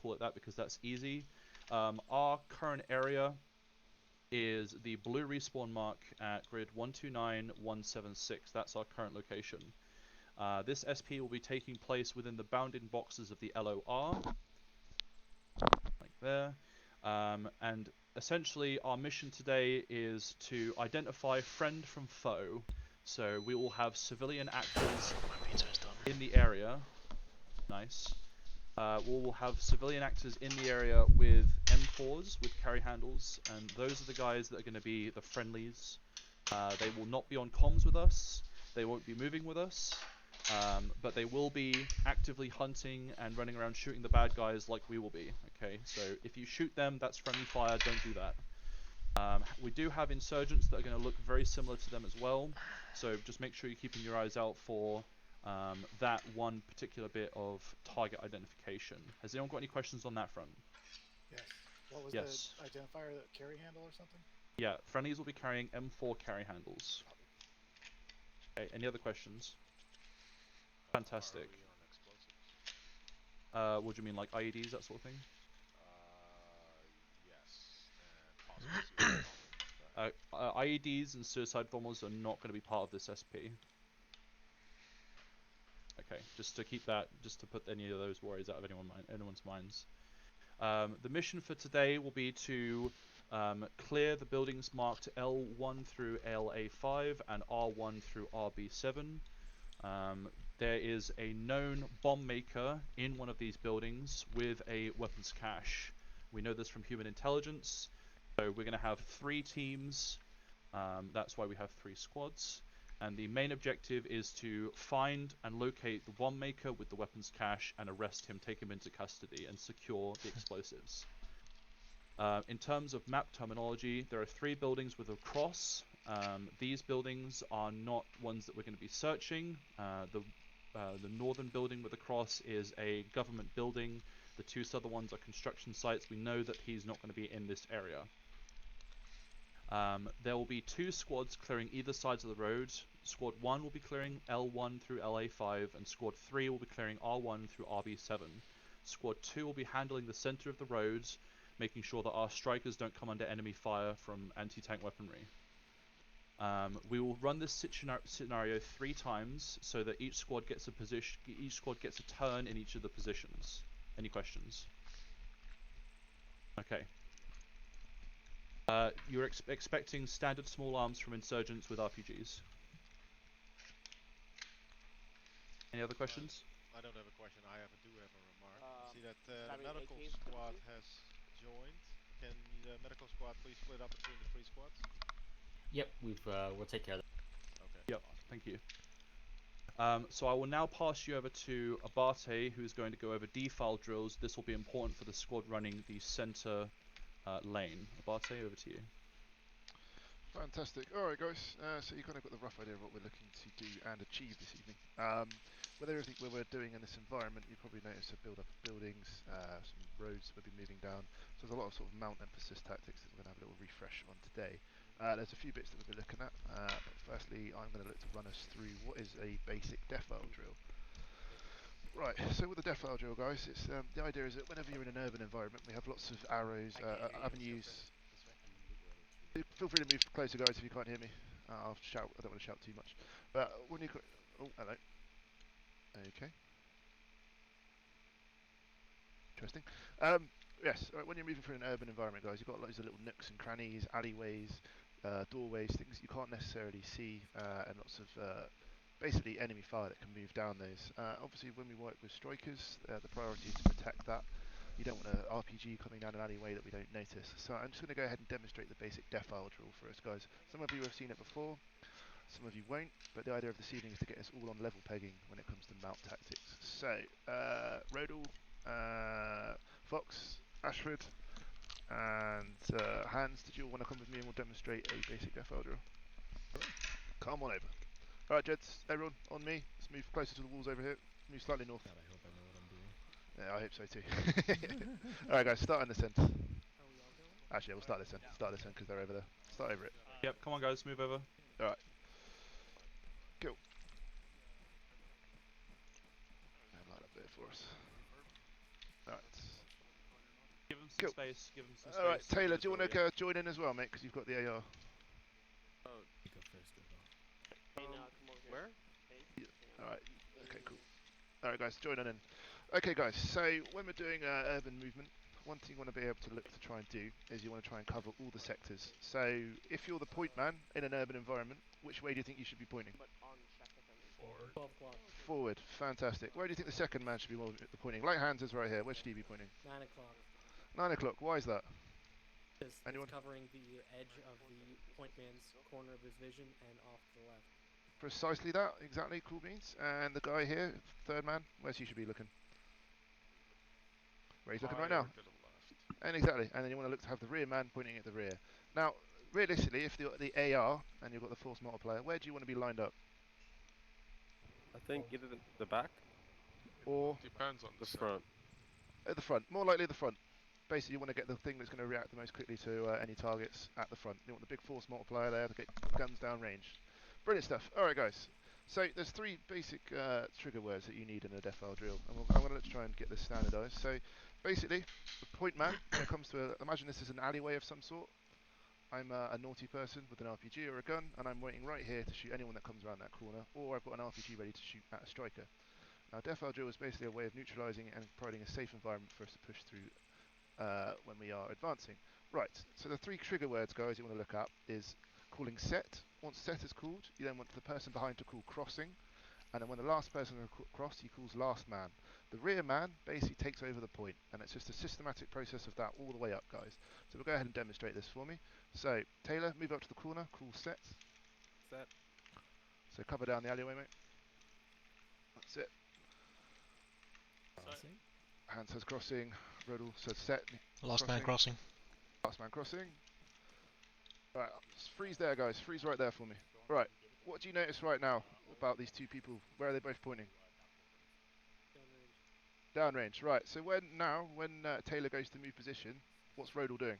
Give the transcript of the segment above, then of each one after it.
call it that because that's easy. Our current area is the blue respawn mark at grid 129176. That's our current location. This SP will be taking place within the bounding boxes of the LOR, like there. And essentially our mission today is to identify friend from foe. So we will have civilian actors in the area. Nice. We'll have civilian actors in the area with M4s, with carry handles, and those are the guys that are going to be the friendlies. They will not be on comms with us, they won't be moving with us, but they will be actively hunting and running around shooting the bad guys like we will be, okay? So if you shoot them, that's friendly fire, don't do that. We do have insurgents that are going to look very similar to them as well, so just make sure you're keeping your eyes out for that one particular bit of target identification. Has anyone got any questions on that front? Yes. What was yes. the identifier? The carry handle or something? Yeah, friendlies will be carrying M4 carry handles. Okay, any other questions? Fantastic. What do you mean, like IEDs, that sort of thing? Yes, and possibly IEDs and suicide bombers are not going to be part of this SP. Okay, just to keep that, just to put any of those worries out of anyone's minds. The mission for today will be to clear the buildings marked L1 through LA5 and R1 through RB7. There is a known bomb maker in one of these buildings with a weapons cache. We know this from human intelligence, so we're going to have 3 teams. That's why we have 3 squads. And the main objective is to find and locate the bomb maker with the weapons cache and arrest him, take him into custody, and secure the explosives. In terms of map terminology, there are 3 buildings with a cross. These buildings are not ones that we're going to be searching. The northern building with the cross is a government building. The 2 southern ones are construction sites. We know that he's not going to be in this area. There will be 2 squads clearing either sides of the road. Squad 1 will be clearing L1 through LA5, and Squad 3 will be clearing R1 through RB7. Squad 2 will be handling the center of the road, making sure that our strikers don't come under enemy fire from anti-tank weaponry. We will run this scenario 3 times, so that each squad gets a turn in each of the positions. Any questions? Okay. You're expecting standard small arms from insurgents with RPGs. Any other questions? I don't have a question. I do have a remark. I see that the medical squad has joined. Can the medical squad please split up between the 3 squads? Yep, we'll take care of that. Okay. Yep, thank you. So I will now pass you over to Abate, who is going to go over defile drills. This will be important for the squad running the center lane. Abate, over to you. Fantastic. Alright guys, so you kind of got the rough idea of what we're looking to do and achieve this evening. With everything we're doing in this environment, you probably noticed a build up of buildings, some roads we'll be moving down. So there's a lot of sort of mount emphasis tactics that we're going to have a little refresh on today. There's a few bits that we'll be looking at, but firstly I'm going to look to run us through what is a basic defile drill. Right, so with the defile drill guys, it's the idea is that whenever you're in an urban environment we have lots of arrows, avenues. Feel free to move closer guys if you can't hear me. I'll shout, I don't want to shout too much. But when you... Oh, hello. Okay. Interesting. Yes, when you're moving through an urban environment guys, you've got loads of little nooks and crannies, alleyways, doorways, things you can't necessarily see, and lots of basically enemy fire that can move down those. Obviously when we work with strikers, the priority is to protect that. You don't want an RPG coming down an alleyway that we don't notice. So I'm just going to go ahead and demonstrate the basic defile drill for us guys. Some of you have seen it before, some of you won't, but the idea of this evening is to get us all on level pegging when it comes to mount tactics. So, Rodal, Fox, Ashford, and Hans, did you all want to come with me and we'll demonstrate a basic defile drill? Come on over. Alright Jeds, everyone on me, let's move closer to the walls over here, move slightly north. God, I hope I know what I'm doing. Yeah, I hope so too. Alright guys, start in this end. Actually, we'll start this end. Start this end because they're over there. Start over it. Yep, come on guys, move over. Alright. Go. Line up there for us. Alright. some Cool. space. Give him some space. Alright, He'll do Taylor, the do you drill, want to join in as well, mate? Because you've got the AR. Oh, you go first, Where? Alright, okay, cool. Alright, guys, join in. Okay, guys, so when we're doing urban movement, one thing you want to be able to look to try and do is you want to try and cover all the sectors. So if you're the point man in an urban environment, which way do you think you should be pointing? Forward. 12 o'clock. Forward. Fantastic. Where do you think the second man should be pointing? Light hands is right here. Where should he be pointing? 9 o'clock. 9 o'clock. Why is that? Because Anyone? it's covering the edge of the point man's corner of his vision and off to the left. Precisely that. Exactly. Cool beans. And the guy here, third man, where's he should be looking? Where he's looking right now. Higher to the left. And exactly. And then you want to look to have the rear man pointing at the rear. Now, realistically, if the AR and you've got the force multiplier, where do you want to be lined up? I think either the back Or Depends on the front. at the front? More likely the front. Basically, you want to get the thing that's going to react the most quickly to any targets at the front. You want the big force multiplier there to get guns down range. Brilliant stuff. All right, guys. So there's three basic trigger words that you need in a death file drill, and I'm going to try and get this standardised. So basically, the point man, when it comes to imagine this is an alleyway of some sort. I'm a naughty person with an RPG or a gun, and I'm waiting right here to shoot anyone that comes around that corner, or I've got an RPG ready to shoot at a striker. Now, death file drill is basically a way of neutralising and providing a safe environment for us to push through when we are advancing. Right, so the three trigger words, guys, you want to look at is calling set. Once set is called, you then want the person behind to call crossing, and then when the last person has crossed, he calls last man. The rear man basically takes over the point, and it's just a systematic process of that all the way up, guys. So we'll go ahead and demonstrate this for me. So, Taylor, move up to the corner, call set. Set. So cover down the alleyway, mate. That's it. Crossing. Hand says crossing, Rodel says set. Last man crossing. Last man crossing. Right, just freeze there, guys. Freeze right there for me. Right, what do you notice right now about these two people? Where are they both pointing? Downrange. Right, so when Taylor goes to move position, what's Rodel doing?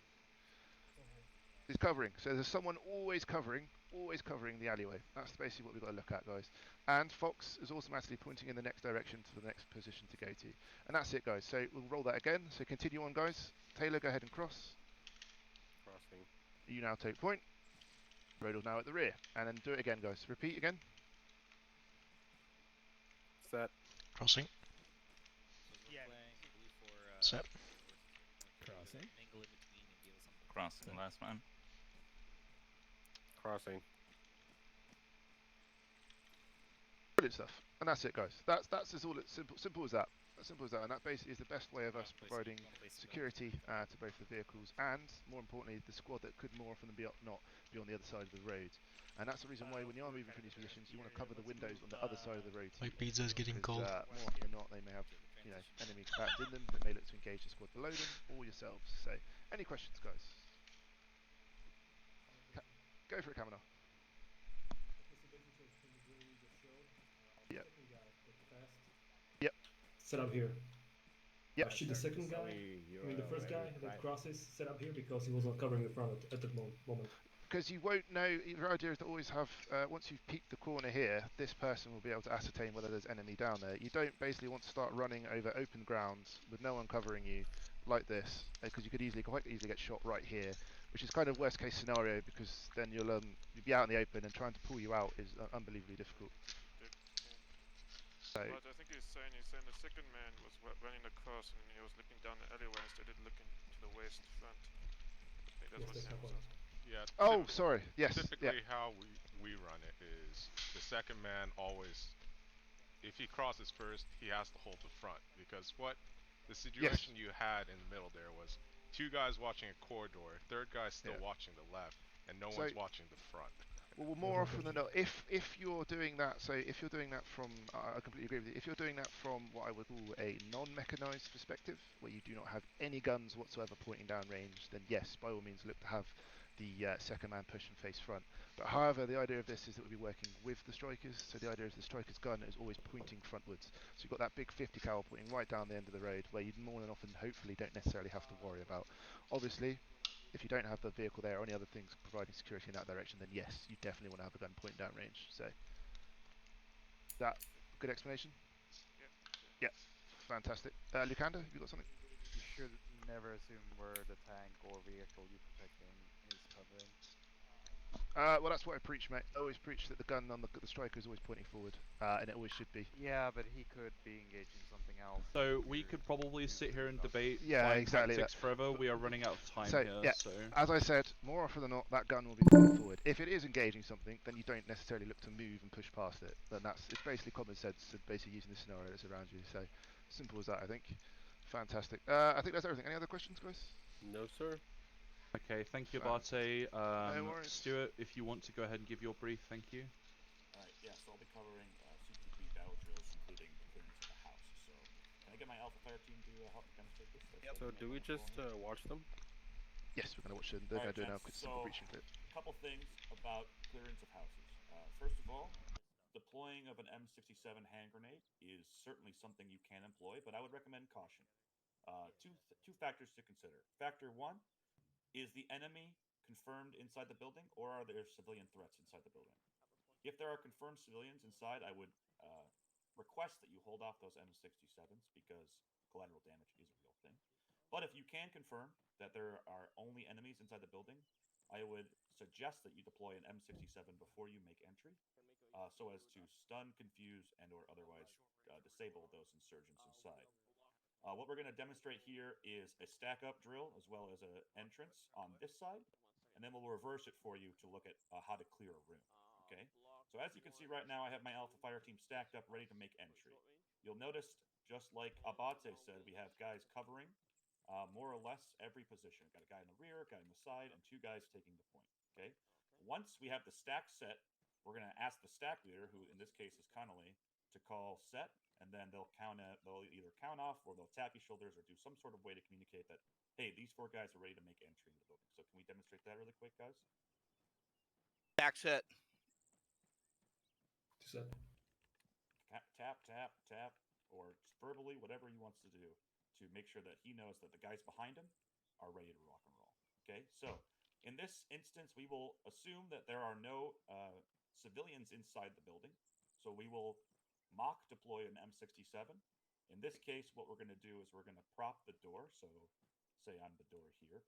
He's covering. So there's someone always covering the alleyway. That's basically what we've got to look at, guys. And Fox is automatically pointing in the next direction to the next position to go to. And that's it, guys. So we'll roll that again. So continue on, guys. Taylor, go ahead and cross. Crossing. You now take point. Rodel's now at the rear. And then do it again, guys. Repeat again. Set. Crossing. Set. Crossing. Crossing, last man. Crossing. Brilliant stuff. And that's it, guys. That's as all it's simple as that. As simple as that. And that basically is the best way of us providing security to both the vehicles and, more importantly, the squad that could more often than not be on the other side of the road. And that's the reason why when you are moving from these positions, you want to cover the windows on the other side of the road. My pizza's getting cold. More often than not, they may have enemy combatants in them that may look to engage the squad below them or yourselves. So, any questions, guys? Go for it, Kamenar. Yep. Yep. Set up here. Yep. Shoot the second guy. I mean the first guy that crosses. Set up here because he was not covering the front at that moment. Because you won't know. Your idea is to always have. Once you've peeked the corner here, this person will be able to ascertain whether there's enemy down there. You don't basically want to start running over open grounds with no one covering you, like this, because you could quite easily get shot right here, which is kind of worst case scenario because then you'll be out in the open and trying to pull you out is unbelievably difficult. So, but I think he's saying the second man was running across and he was looking down the alleyway instead of looking to the west front. I think that's what Sam was asking. Yeah. oh, sorry. Yes. Typically, how we run it is the second man always, if he crosses first, he has to hold the front because the situation you had in the middle there was two guys watching a corridor, third guy still watching the left, and no one's watching the front. Well, more often than not, if you're doing that, so if you're doing that from, I completely agree with you. If you're doing that from what I would call a non-mechanized perspective, where you do not have any guns whatsoever pointing down range, then yes, by all means, look to have the second man push and face front. But however, the idea of this is that we'll be working with the strikers. So the idea is the striker's gun is always pointing frontwards. So you've got that big 50 cal pointing right down the end of the road, where you more than often, hopefully, don't necessarily have to worry about. Obviously, if you don't have the vehicle there or any other things providing security in that direction, then yes, you definitely want to have a gun pointing down range. So, that good explanation? Yeah. Fantastic. Lucanda, have you got something? You should never assume where the tank or vehicle you're protecting is covering. Well, that's what I preach, mate. I always preach that the gun on the striker is always pointing forward, and it always should be. Yeah, but he could be engaging something else. So we could probably sit here and debate exactly tactics forever. We are running out of time so, here. Yeah, so as I said, more often than not, that gun will be pointing forward. If it is engaging something, then you don't necessarily look to move and push past it. Then it's basically common sense and basically using the scenario that's around you. So simple as that, I think. Fantastic. I think that's everything. Any other questions, guys? No, sir. Okay, thank you, Fine. Abate. No worries. Stuart, if you want to go ahead and give your brief, thank you. Alright, yeah, so I'll be covering CQB battle drills, including the clearance of the house. So, can I get my Alpha Fire team to help me demonstrate this? So do we just watch them? Yes, we're going to watch them. They're going to do now a simple breaching clip. A couple things about clearance of houses. First of all, deploying of an M67 hand grenade is certainly something you can employ, but I would recommend caution. Two factors to consider. Factor one, is the enemy confirmed inside the building, or are there civilian threats inside the building? If there are confirmed civilians inside, I would request that you hold off those M67s because collateral damage is a real thing. But if you can confirm that there are only enemies inside the building, I would suggest that you deploy an M67 before you make entry, so as to stun, confuse, and or otherwise disable those insurgents inside. What we're going to demonstrate here is a stack-up drill as well as an entrance on this side, and then we'll reverse it for you to look at how to clear a room. Okay. So as you can see right now, I have my Alpha Fire team stacked up, ready to make entry. You'll notice, just like Abate said, we have guys covering more or less every position. Got a guy in the rear, a guy in the side, and two guys taking the point. Okay. Once we have the stack set, we're going to ask the stack leader, who in this case is Connolly, to call set, and then they'll either count off or they'll tap your shoulders or do some sort of way to communicate that, hey, these four guys are ready to make entry into the building. So can we demonstrate that really quick, guys? Stack set. Set. Tap, tap, tap, or verbally, whatever he wants to do to make sure that he knows that the guys behind him are ready to rock and roll. Okay, so in this instance, we will assume that there are no civilians inside the building. So we will mock deploy an M67. In this case, what we're going to do is we're going to prop the door. So say I'm the door here.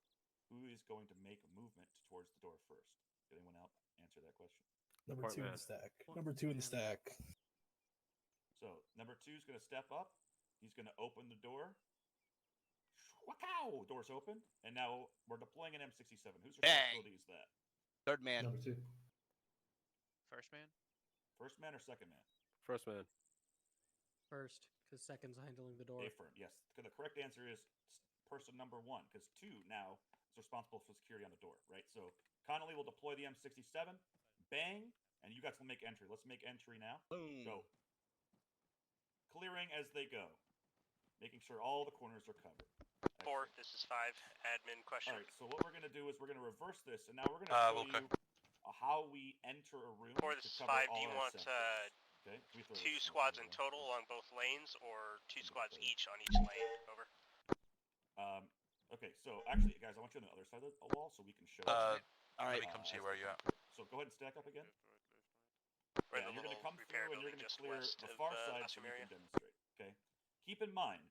Who is going to make a movement towards the door first? Did anyone else answer that question? Number two in the stack. Number two in the stack. So number two is going to step up. He's going to open the door. Wow! Door's open. And now we're deploying an M67. Whose responsibility is that? Third man. Number two. First man? First man or second man? First man. First, because second's handling the door. Affirm, yes. The correct answer is person number one, because two now is responsible for security on the door, right? So Connolly will deploy the M67, bang, and you guys will make entry. Let's make entry now. Boom. Go. Clearing as they go, making sure all the corners are covered. 4, this is 5. Admin question. All right, so what we're going to do is we're going to reverse this, and now we're going to show you how we enter a room. 4, this is 5. Do you want 2 squads in total along both lanes, or 2 squads each on each lane? Over. Okay, so actually, guys, I want you on the other side of the wall so we can show. All right. Let me come see where you're at. So go ahead and stack up again. Right, yeah, you're going to come through and you're going to clear the far side so you can demonstrate. Okay. Keep in mind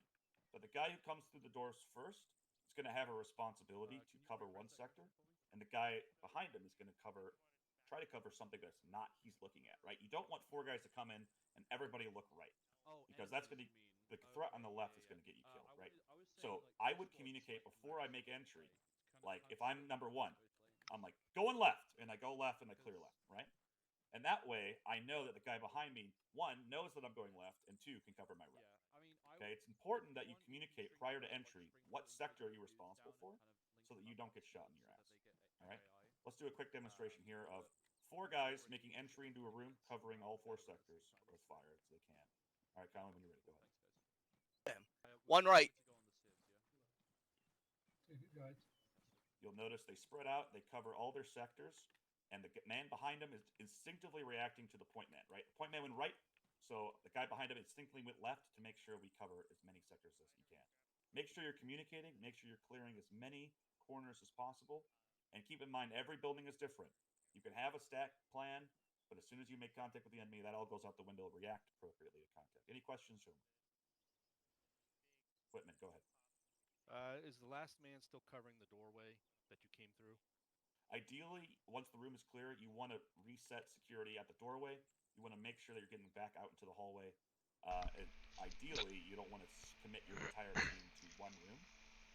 that the guy who comes through the doors first is going to have a responsibility to cover one sector, and the guy behind him is going to try to cover something that's not he's looking at. Right. You don't want 4 guys to come in and everybody look right, because that's going to the threat on the left is going to get you killed. Right. So I would communicate before I make entry. Like if I'm number 1, I'm like going left, and I go left and I clear left. Right. And that way, I know that the guy behind me, 1, knows that I'm going left, and 2, can cover my right. Okay, it's important that you communicate prior to entry what sector are you responsible for, so that you don't get shot in your ass. All right, let's do a quick demonstration here of 4 guys making entry into a room, covering all 4 sectors with fire as they can. All right, Colin, when you're ready, go ahead. 1 right. You'll notice they spread out, they cover all their sectors, and the man behind him is instinctively reacting to the point man, right? The point man went right, so the guy behind him instinctively went left to make sure we cover as many sectors as you can. Make sure you're communicating, make sure you're clearing as many corners as possible, and keep in mind every building is different. You can have a stack plan, but as soon as you make contact with the enemy, that all goes out the window. React appropriately to contact. Any questions, Sherman? Whitman, go ahead. Is the last man still covering the doorway that you came through? Ideally, once the room is clear, you want to reset security at the doorway. You want to make sure that you're getting back out into the hallway. And ideally, you don't want to commit your entire team to one room,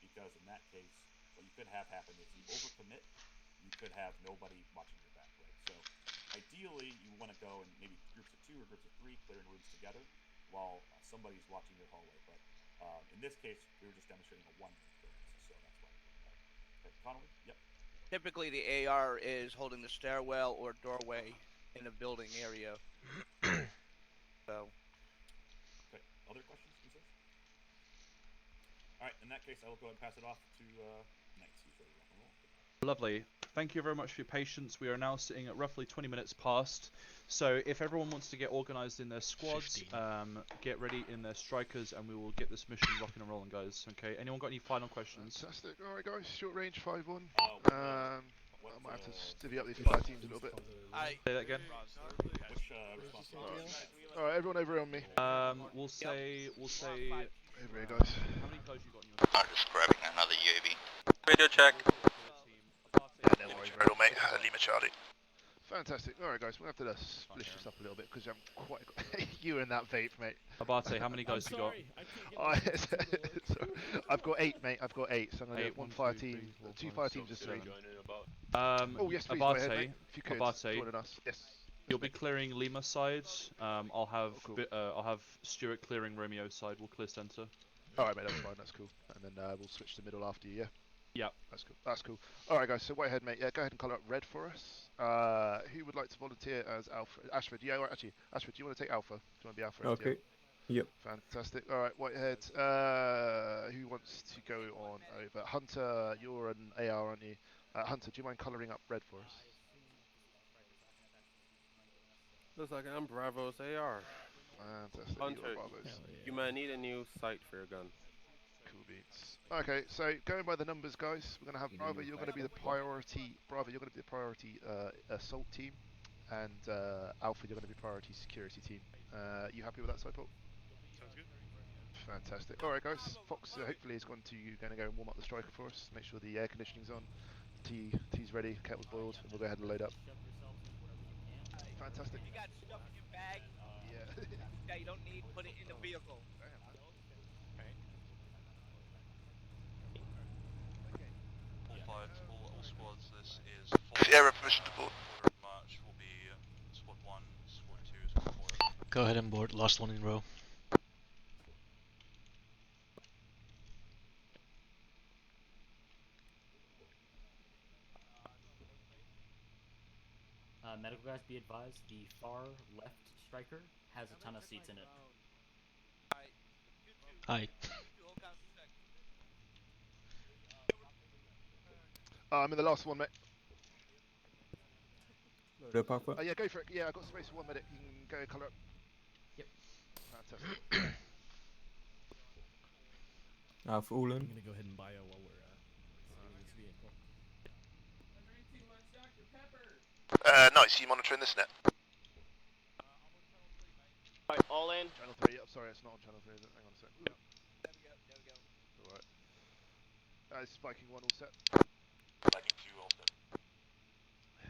because in that case, what you could have happen is you overcommit, you could have nobody watching your back, right? So ideally, you want to go in maybe groups of 2 or groups of 3, clearing rooms together, while somebody's watching your hallway. But in this case, we were just demonstrating a one-room clearance, so that's why we did that. Okay, Connolly? Yep. Typically, the AR is holding the stairwell or doorway in a building area. So. Okay. Other questions, concerns? All right. In that case, I will go ahead and pass it off to Knights. He's ready to rock and roll. Lovely. Thank you very much for your patience. We are now sitting at roughly 20 minutes past. So if everyone wants to get organised in their squads, get ready in their strikers, and we will get this mission rocking and rolling, guys. Okay. Anyone got any final questions? Fantastic. All right, guys. Short range 5-1. I might have to divvy up these fire teams a little bit. Say that again. Which responsibility? All right, everyone over here on me. We'll say. Over here, guys. How many guys you got in your? I'm just grabbing another UAV. Radio check. Yeah, no worries, Riddle, mate. Lima Charlie. Fantastic. All right, guys. We'll have to splish this up a little bit because I'm quite. You and that vape, mate. Abate, how many guys you got? I've got 8, mate. I've got 8. So I'm gonna do 1 fire team, 2 fire teams, just 3. Oh yes, please. Abate, Ahead, mate. If you could, join us. Yes. You'll be clearing Lima side. I'll have Stuart clearing Romeo side. We'll clear center. All right, mate. That's fine. That's cool. And then we'll switch to middle after you. Yeah. Yeah. That's cool. That's cool. All right, guys. So way ahead, mate. Yeah, go ahead and colour up red for us. Who would like to volunteer as Alpha? Ashford. Yeah. Or actually, Ashford, do you want to take Alpha? Do you want to be Alpha? Okay. Yep. Fantastic. All right, Whitehead. Who wants to go on over? Hunter, you're an AR, aren't you? Hunter, do you mind colouring up red for us? Looks like I'm Bravo's AR. Fantastic. Hunter, you might need a new sight for your gun. Cool beats. Okay, so going by the numbers, guys, we're gonna have Bravo. You're gonna be the priority. Bravo, you're gonna be the priority assault team, and Alpha, you're gonna be priority security team. You happy with that, Cypot? Sounds good. Fantastic. All right, guys. Fox hopefully is going to go and warm up the striker for us. Make sure the air conditioning's on. Tea's ready. Kettle's boiled, and we'll go ahead and load up. Fantastic. You got stuff in your bag? Yeah. Yeah, you don't need. Put it in the vehicle. All squads, this is Sierra permission to board. Order of march will be squad 1, squad 2, squad 4. Go ahead and board, last one in row. Medical guys, be advised, the far left striker has a ton of seats in it. Aye. I'm in the last one, mate. Load up, Alpha. Yeah, go for it. Yeah, I got space for 1 medic. You can go colour up. Yep. Fantastic. Alpha all in. I'm gonna go ahead and bio while we're sitting in this vehicle. Nice, you monitoring this net? Alright, all in. Channel 3, sorry, it's not on channel 3, is it? Hang on a sec. There we go. Alright. Spiking 1 all set. Viking 2 all set.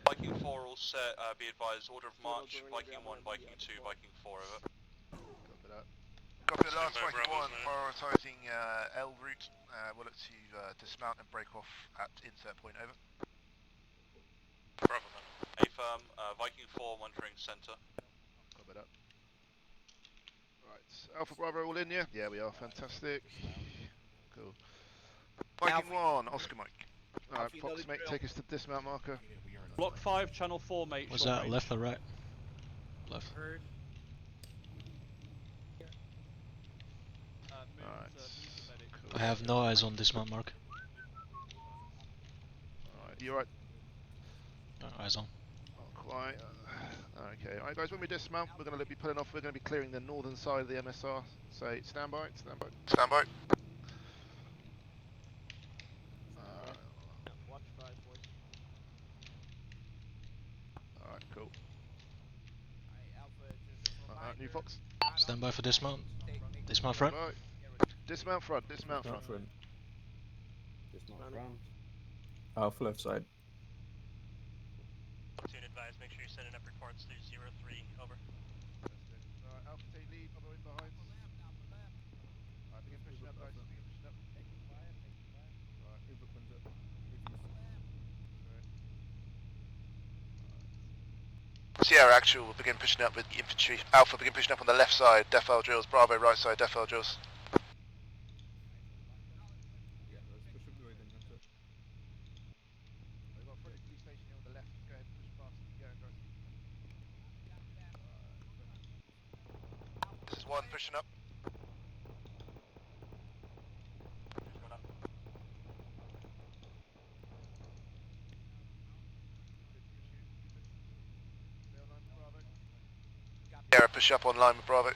Viking 4 all set, be advised, order of march, Viking 1, Viking 2, Viking 4, over. Copy that. Copy that, Viking 1, prioritising L route. We'll look to dismount and break off at insert point, over. Bravo then. A-firm, Viking 4 monitoring centre. Copy that. Right, Alpha Bravo all in, yeah? Yeah, we are. Fantastic. Cool. Viking 1, Oscar Mike. Alright, Fox, mate, take us to dismount marker. Block 5, channel 4, mate. Was that left or right? Left. Heard. Alright. Cool. I have no eyes on dismount mark. Alright, you alright? No eyes on. Not quite. Okay, alright guys, when we dismount, we're going to be pulling off, we're going to be clearing the northern side of the MSR. So, stand by, stand by. Stand by. Watch 5, boys. Alright, cool. Alpha, just a Alright, new Fox. Stand by for dismount. Dismount front. Right. Dismount front, dismount front. Alpha left side. Platoon advise, make sure you're sending up reports through 03, over. Right, Alpha take lead, Bravo in behind. Alright, begin pushing up guys, begin pushing up. Right. Uber comes up. Sierra actual will begin pushing up with infantry. Alpha begin pushing up on the left side, defile drills. Bravo right side, defile drills. Yeah, let's push up the way then, Hunter. We've got a police station here on the left. Go ahead and push fast as you go, guys. This is one pushing up. Sierra, push up online with Bravo.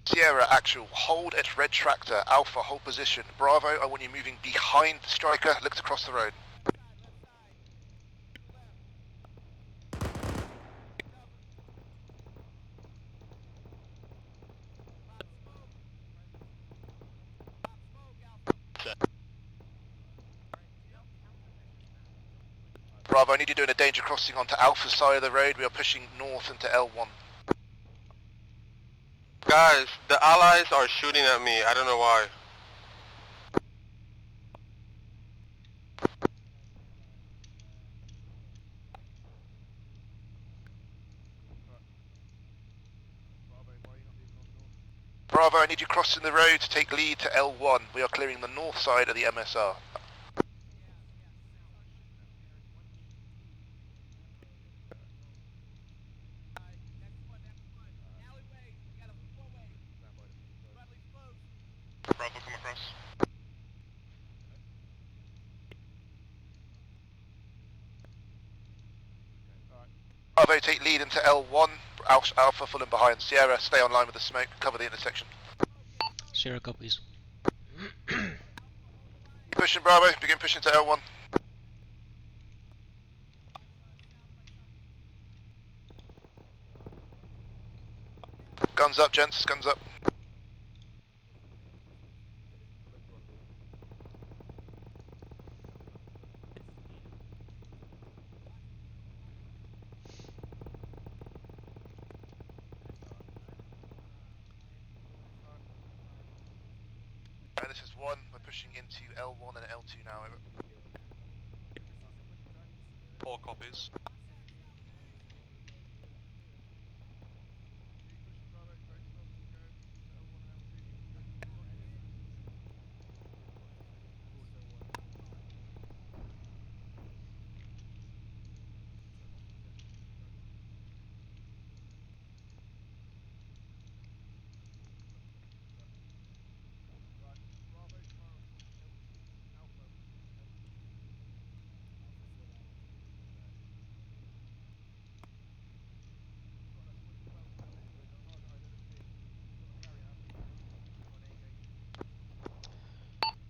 Sierra actual, hold at red tractor. Alpha, hold position. Bravo, I want you moving behind the striker, looked across the road. Bravo, I need you doing a danger crossing onto Alpha side of the road. We are pushing north into L1. Guys, the allies are shooting at me. I don't know why. Bravo, I need you crossing the road to take lead to L1. We are clearing the north side of the MSR. Bravo, come across. Bravo, take lead into L1. Alpha full in behind. Sierra, stay online with the smoke. Cover the intersection. Sierra copies. Pushing Bravo, begin pushing to L1. Guns up, gents, guns up. Right, this is 1, we're pushing into L1 and L2 now, over. 4 copies.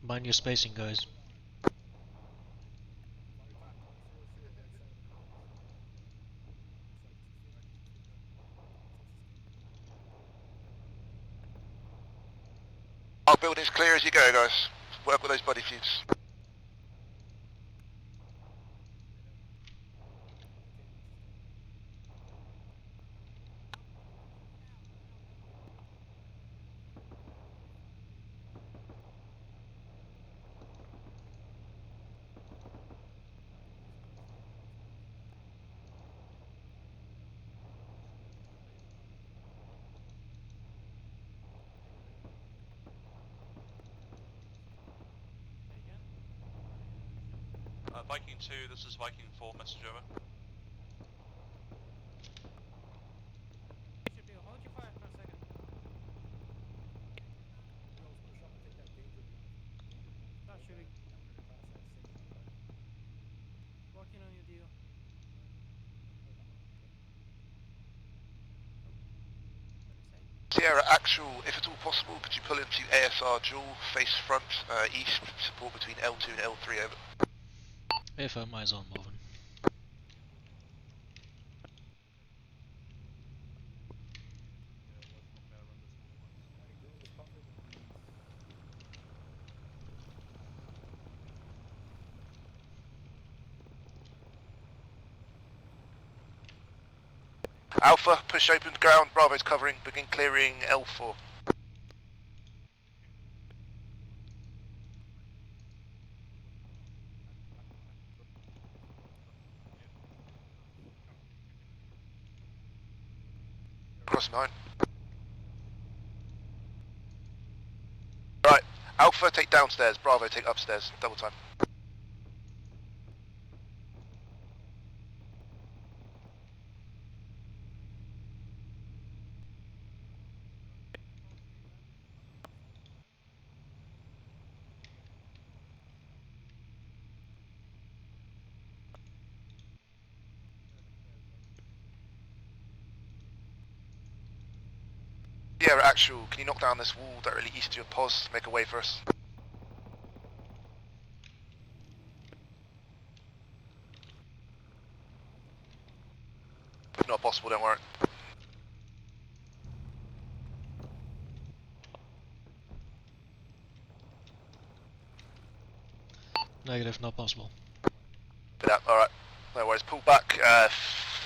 Mind your spacing, guys. Our building's clear as you go, guys. Work with those buddy feuds. Viking 2, this is Viking 4, message over. Hold your fire for a second. Start shooting. Working on your deal. Sierra Actual, if at all possible, could you pull into ASR dual, face front, east, support between L2 and L3, over. AFM, eyes on moving. Alpha, push open ground, Bravo's covering, begin clearing L4. Crossing behind. Right, Alpha take downstairs, Bravo take upstairs, double time. Sierra Actual, can you knock down this wall directly east of your pos, make a way for us? If not possible, don't worry. Negative, not possible. Alright, no worries, pull back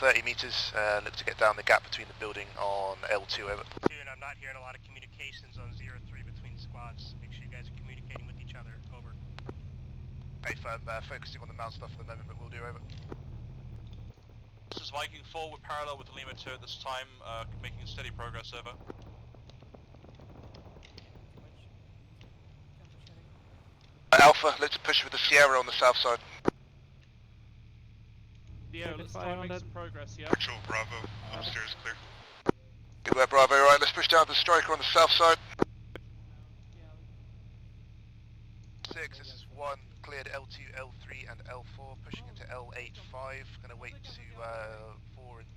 30 meters, look to get down the gap between the building on L2, over. Platoon, I'm not hearing a lot of communications on 0-3 between squads. Make sure you guys are communicating with each other, over. Hey, focusing on the mount stuff for the moment, but we'll do, over. This is Viking 4, we're parallel with Lima 2 at this time, making steady progress, over. Alpha, let's push with the Sierra on the south side. Yeah, let's try and make some progress, yeah? Actual Bravo, upstairs clear. Good work, Bravo, right, let's push down the striker on the south side. 6, this is 1, cleared L2, L3 and L4, pushing into L8, 5, gonna wait to 4 and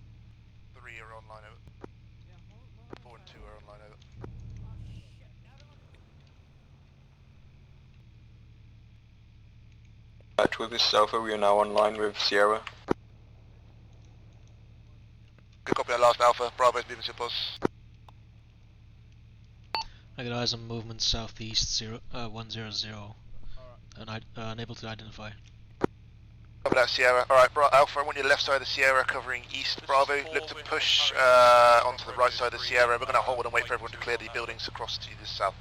3 are online, over. 4 and 2 are online, over. Actual, this is Alpha, we are now online with Sierra. Good copy, that last Alpha, Bravo's moving to your post. I got eyes on movement southeast 100 and unable to identify. Copy that, Sierra. Alright, Alpha, I want your left side of the Sierra covering east. Bravo, look to push onto the right side of the Sierra. We're going to hold and wait for everyone to clear the buildings across to the south.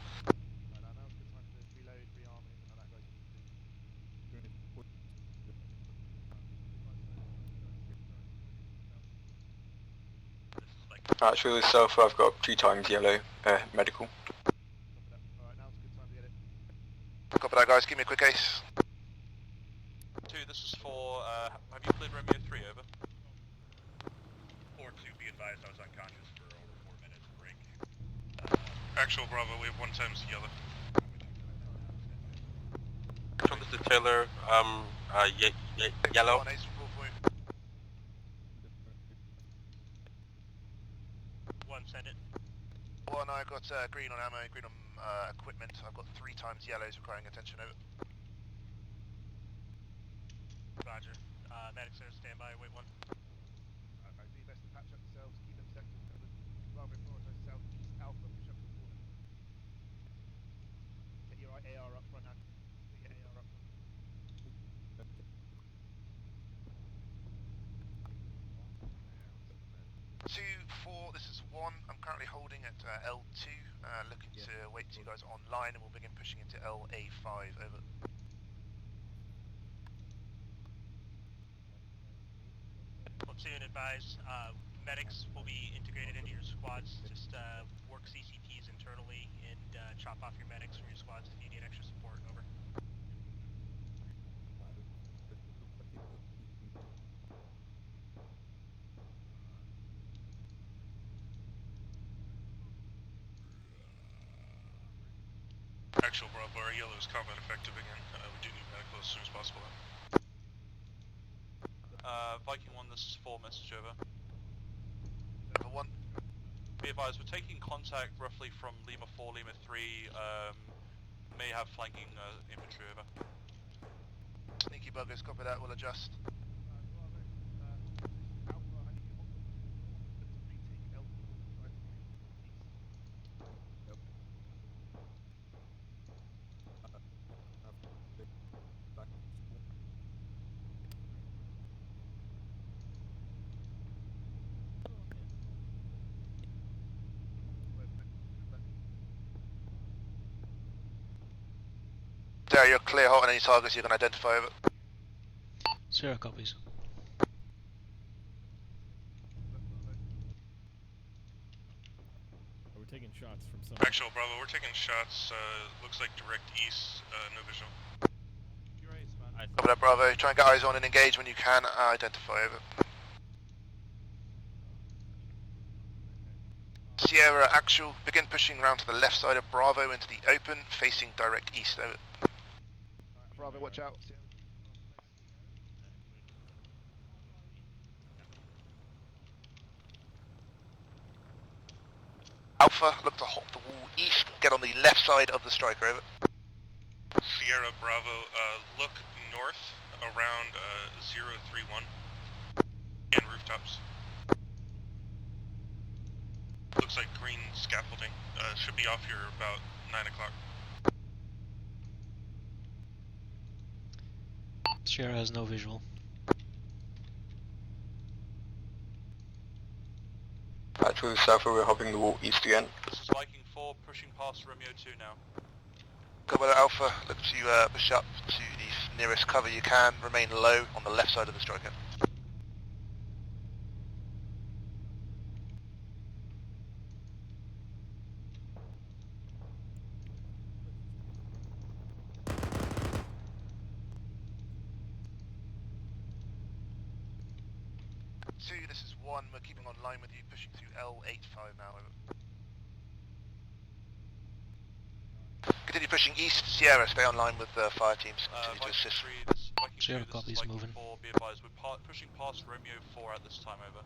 Actually, this is Alpha, I've got 3 times yellow, medical. Copy that, guys. Give me a quick ace. 2, this is 4, have you cleared Romeo 3, over? 4-2, be advised I was unconscious for over 4 minutes, break. Actual Bravo, we have 1 times yellow. Actual, this is Taylor, yellow. One, send it. 1, I got green on ammo, green on equipment. I've got 3 times yellows requiring attention, over. Roger. Medics are standby, wait 1. Okay, do your best to patch up yourselves, keep them sectors covered. Bravo, prioritize southeast, Alpha, push up to the corner. Get your AR up front, and get your AR up front. 2-4, this is 1. I'm currently holding at L2, looking to wait till you guys are online, and we'll begin pushing into LA5, over. Platoon, advise, medics will be integrated into your squads. Just work CCPs internally and chop off your medics from your squads if you need extra support, over. Actual Bravo, our yellow is combat effective again. We do need medical as soon as possible. Viking 1, this is 4, message over. Over 1. Be advised, we're taking contact roughly from Lima 4, Lima 3, may have flanking infantry over. Sneaky buggers, copy that, we'll adjust. There, you're clear hot on any targets you can identify over. 0 copies. Are we taking shots from some? Actual Bravo, we're taking shots, looks like direct east, no visual. Copy that, Bravo. Try and get eyes on and engage when you can. Identify over. Sierra actual, begin pushing around to the left side of Bravo into the open, facing direct east over. Bravo, watch out. Alpha, look to hop the wall east, get on the left side of the striker, over. Sierra Bravo, look north around 031 and rooftops. Looks like green scaffolding. Should be off here about 9 o'clock. Sierra has no visual. Actually, South, we're hopping the wall east again. This is Viking 4, pushing past Romeo 2 now. Copy that, Alpha, look to push up to the nearest cover you can, remain low on the left side of the striker. Two, this is 1, we're keeping on line with you, pushing through L85 now, over. Continue pushing east, Sierra, stay on line with the fire teams, continue to assist. 3, this is Viking 2, 0 this is copies Viking moving. 4, be advised, we're pushing past Romeo 4 at this time, over.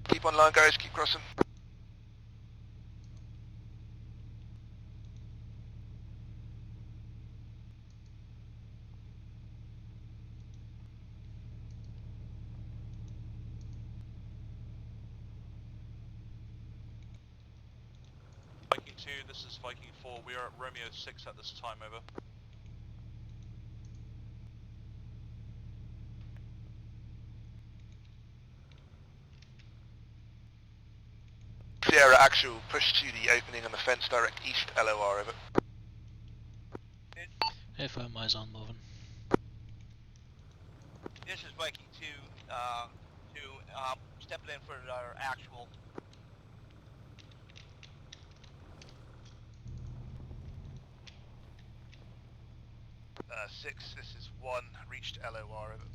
Keep on line, guys, keep crossing. Viking 2, this is Viking 4, we are at Romeo 6 at this time, over. Sierra actual, push to the opening on the fence direct east, LOR, over. FM, eyes on, moving. This is Viking 2, stepping in for our actual. 6, this is 1, reached LOR, over.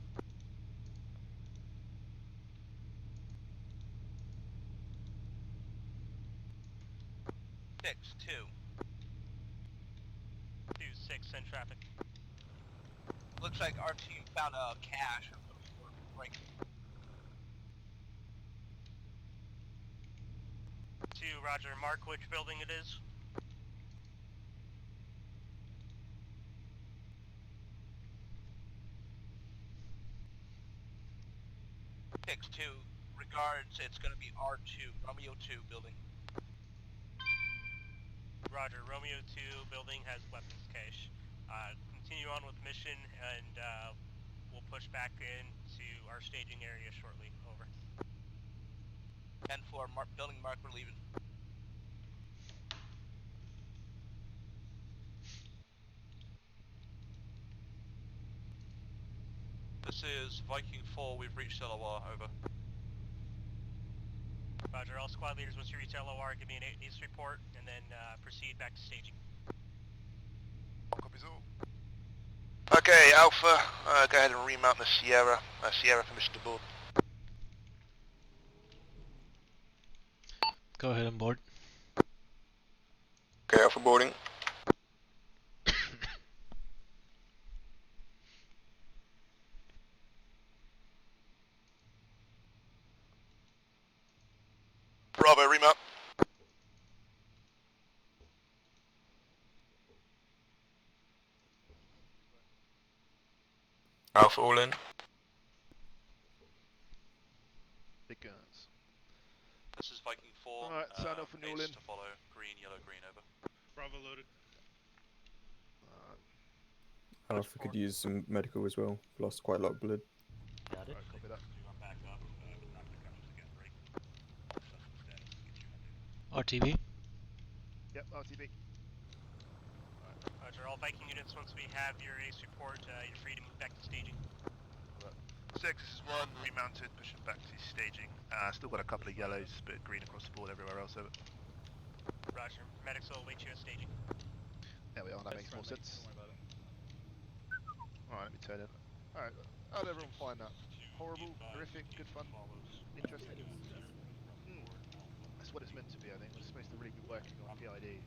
Six, 2. 2-6, send traffic. Looks like our team found a cache. Right. 2, roger, mark which building it is. Six, 2, regards, it's going to be R2, Romeo 2 building. Roger, Romeo 2 building has weapons cache. Continue on with mission, and we'll push back into our staging area shortly. Over. 10-4, building mark, we're leaving. This is Viking 4, we've reached LOR, over. Roger, all squad leaders, once you reach LOR, give me an east report, and then proceed back to staging. Copies all. Okay, Alpha, go ahead and remount the Sierra. Sierra, permission to board. Go ahead and board. Okay, Alpha boarding. Bravo, remount. Alpha all in. Big guns. This is Viking 4. Alright, sign off when you're all in. To follow. Green, yellow, green, over. Bravo loaded. Alpha could use some medical as well. Lost quite a lot of blood. Got it. Alright, copy that. RTB. Yep, RTB. Roger, all Viking units, once we have your ace report, you're free to move back to staging. 6, this is 1, remounted, pushing back to staging. Still got a couple of yellows, but green across the board everywhere else, over. Roger, medics will await you at staging. There we are, that makes more sense. Alright, let me turn in. Alright, how did everyone find that? Horrible, horrific, good fun, interesting? That's what it's meant to be, I think. We're supposed to really be working on PID.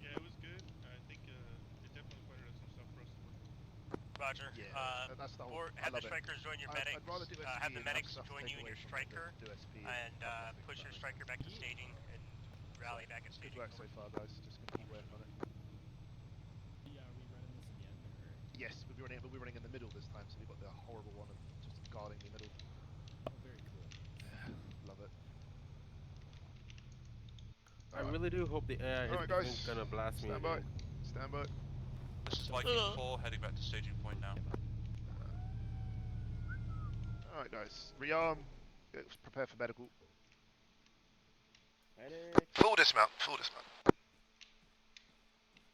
Yeah, it was good. I think it definitely pointed out some stuff for us to work on. Roger. Yeah, that's the whole, Or have the strikers join your medics. I'd rather do SP have the and medics stuff join take you in away your from striker do SP and push your striker back to staging and rally back at staging. Good work so far, guys. Just gonna keep working on it. Yeah, are we running this again? Or? Yes, we'll be running in the middle this time, so we've got the horrible one of just guarding the middle. Oh, very cool. Yeah, love it. I really do hope the AI isn't gonna blast me. Stand by. Stand by. This is Viking 4, heading back to staging point now. Alright guys, rearm, prepare for medical. Full dismount, full dismount.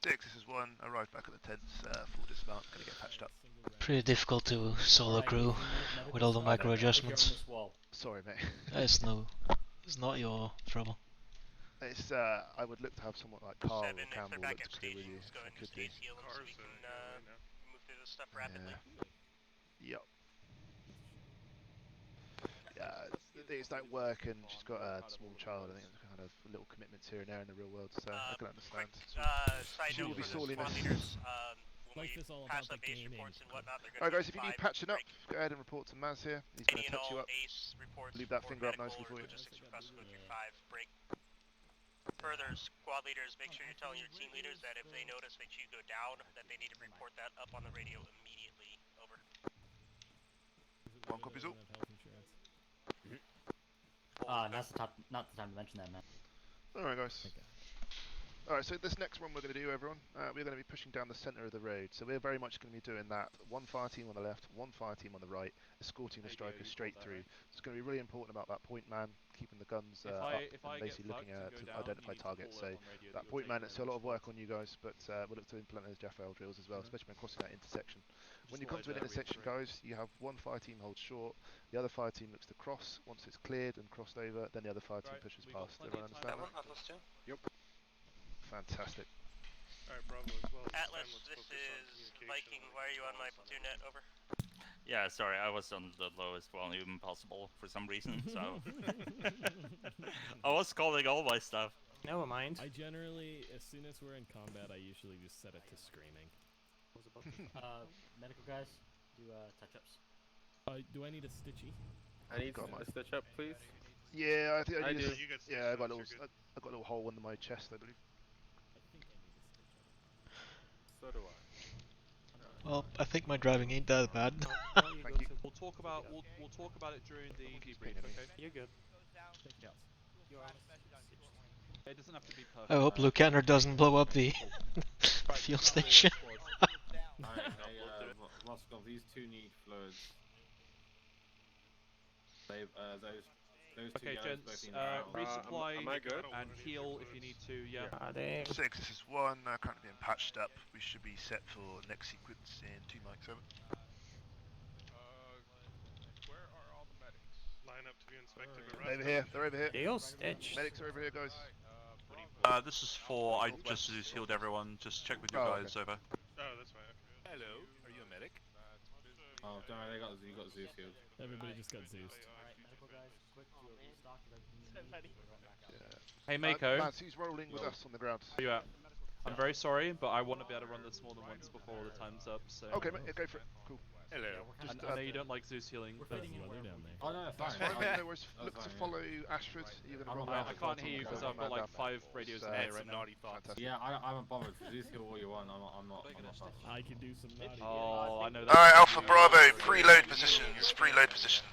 6, this is 1, arrive back at the tents, full dismount, gonna get patched up. Pretty difficult to solo crew with all the micro adjustments. Sorry mate. It's not your trouble. It's, I would look to have someone like Carl or Campbell look to crew with you. Go ahead and stage heal him so we can move through this stuff rapidly. Yep. Yeah, things don't work and she's got a small child. I think there's kind of little commitments here and there in the real world, so I can understand. She will be sorely missed. Life is all about the gaming. Alright guys, if you need patching up, go ahead and report to Maz here. He's going to touch you up. Leave that finger up nicely for you. Further, squad leaders, make sure you're telling your team leaders that if they notice that you go down, that they need to report that up on the radio immediately. Over. One copy's all. Not the time to mention that, man. Alright guys. Alright, so this next one we're going to do, everyone, we're going to be pushing down the centre of the road. So we're very much going to be doing that. One fire team on the left, one fire team on the right, escorting the striker straight through. It's going to be really important about that point man, keeping the guns up and basically looking to identify targets. So that point man, it's a lot of work on you guys, but we'll look to implement those Jaffael drills as well, especially when crossing that intersection. When you come to an intersection, guys, you have one fire team holds short, the other fire team looks to cross. Once it's cleared and crossed over, then the other fire team pushes past. Everyone understand that? Yep. Fantastic. Alright, Bravo as well. Atlas, this is Viking. Why are you on my platoon net? Over. Yeah, sorry, I was on the lowest volume possible for some reason, so... I was calling all my stuff. Never mind. I generally, as soon as we're in combat, I usually just set it to screaming. Medical guys, do touch-ups. Do I need a stitchy? I need a stitch up, please. Yeah, I think I do. Yeah, I got a little hole in my chest, I believe. So do I. Well, I think my driving ain't that bad. Thank you. We'll talk about it during the debrief. Okay. You're good. It doesn't have to be perfect. I hope Lucaner doesn't blow up the fuel station. Alright, hey, Moscow, these two need fluids. Those two Okay, guys gents, both need rounds. resupply am I good? and heal if you need to, yeah. 6, this is 1, currently being patched up. We should be set for next sequence in 2 mics, over. Where are all the medics? Line up to be inspected. Over here, they're over here. Deal, Stitch. Medics are over here, guys. This is 4, I just healed everyone, just check with your guys, over. Oh, that's fine. Okay. Hello, are you a medic? Oh, don't worry, you got Zeus healed. Everybody just got Zeused. Alright, medical guys, quick to restock of everything you need. We're going back out. Hey, Mako. Lance, who's rolling with us on the ground? Where you at? I'm very sorry, but I want to be able to run this more than once before the time's up. So. Okay, mate, go for it. Cool. Hello. Just, I know you don't like Zeus healing. We're fitting in where down there. we Oh no, That's fine. fine, no worries. Look to follow Ashford. You're going to roll out. I can't hear you because I've got like 5 radios in here right now. Yeah, I'm not bothered. Zeus heal all you want. I'm not fussed. I can do some naughty. Oh, I know that. Alright, Alpha Bravo, preload positions. Preload positions.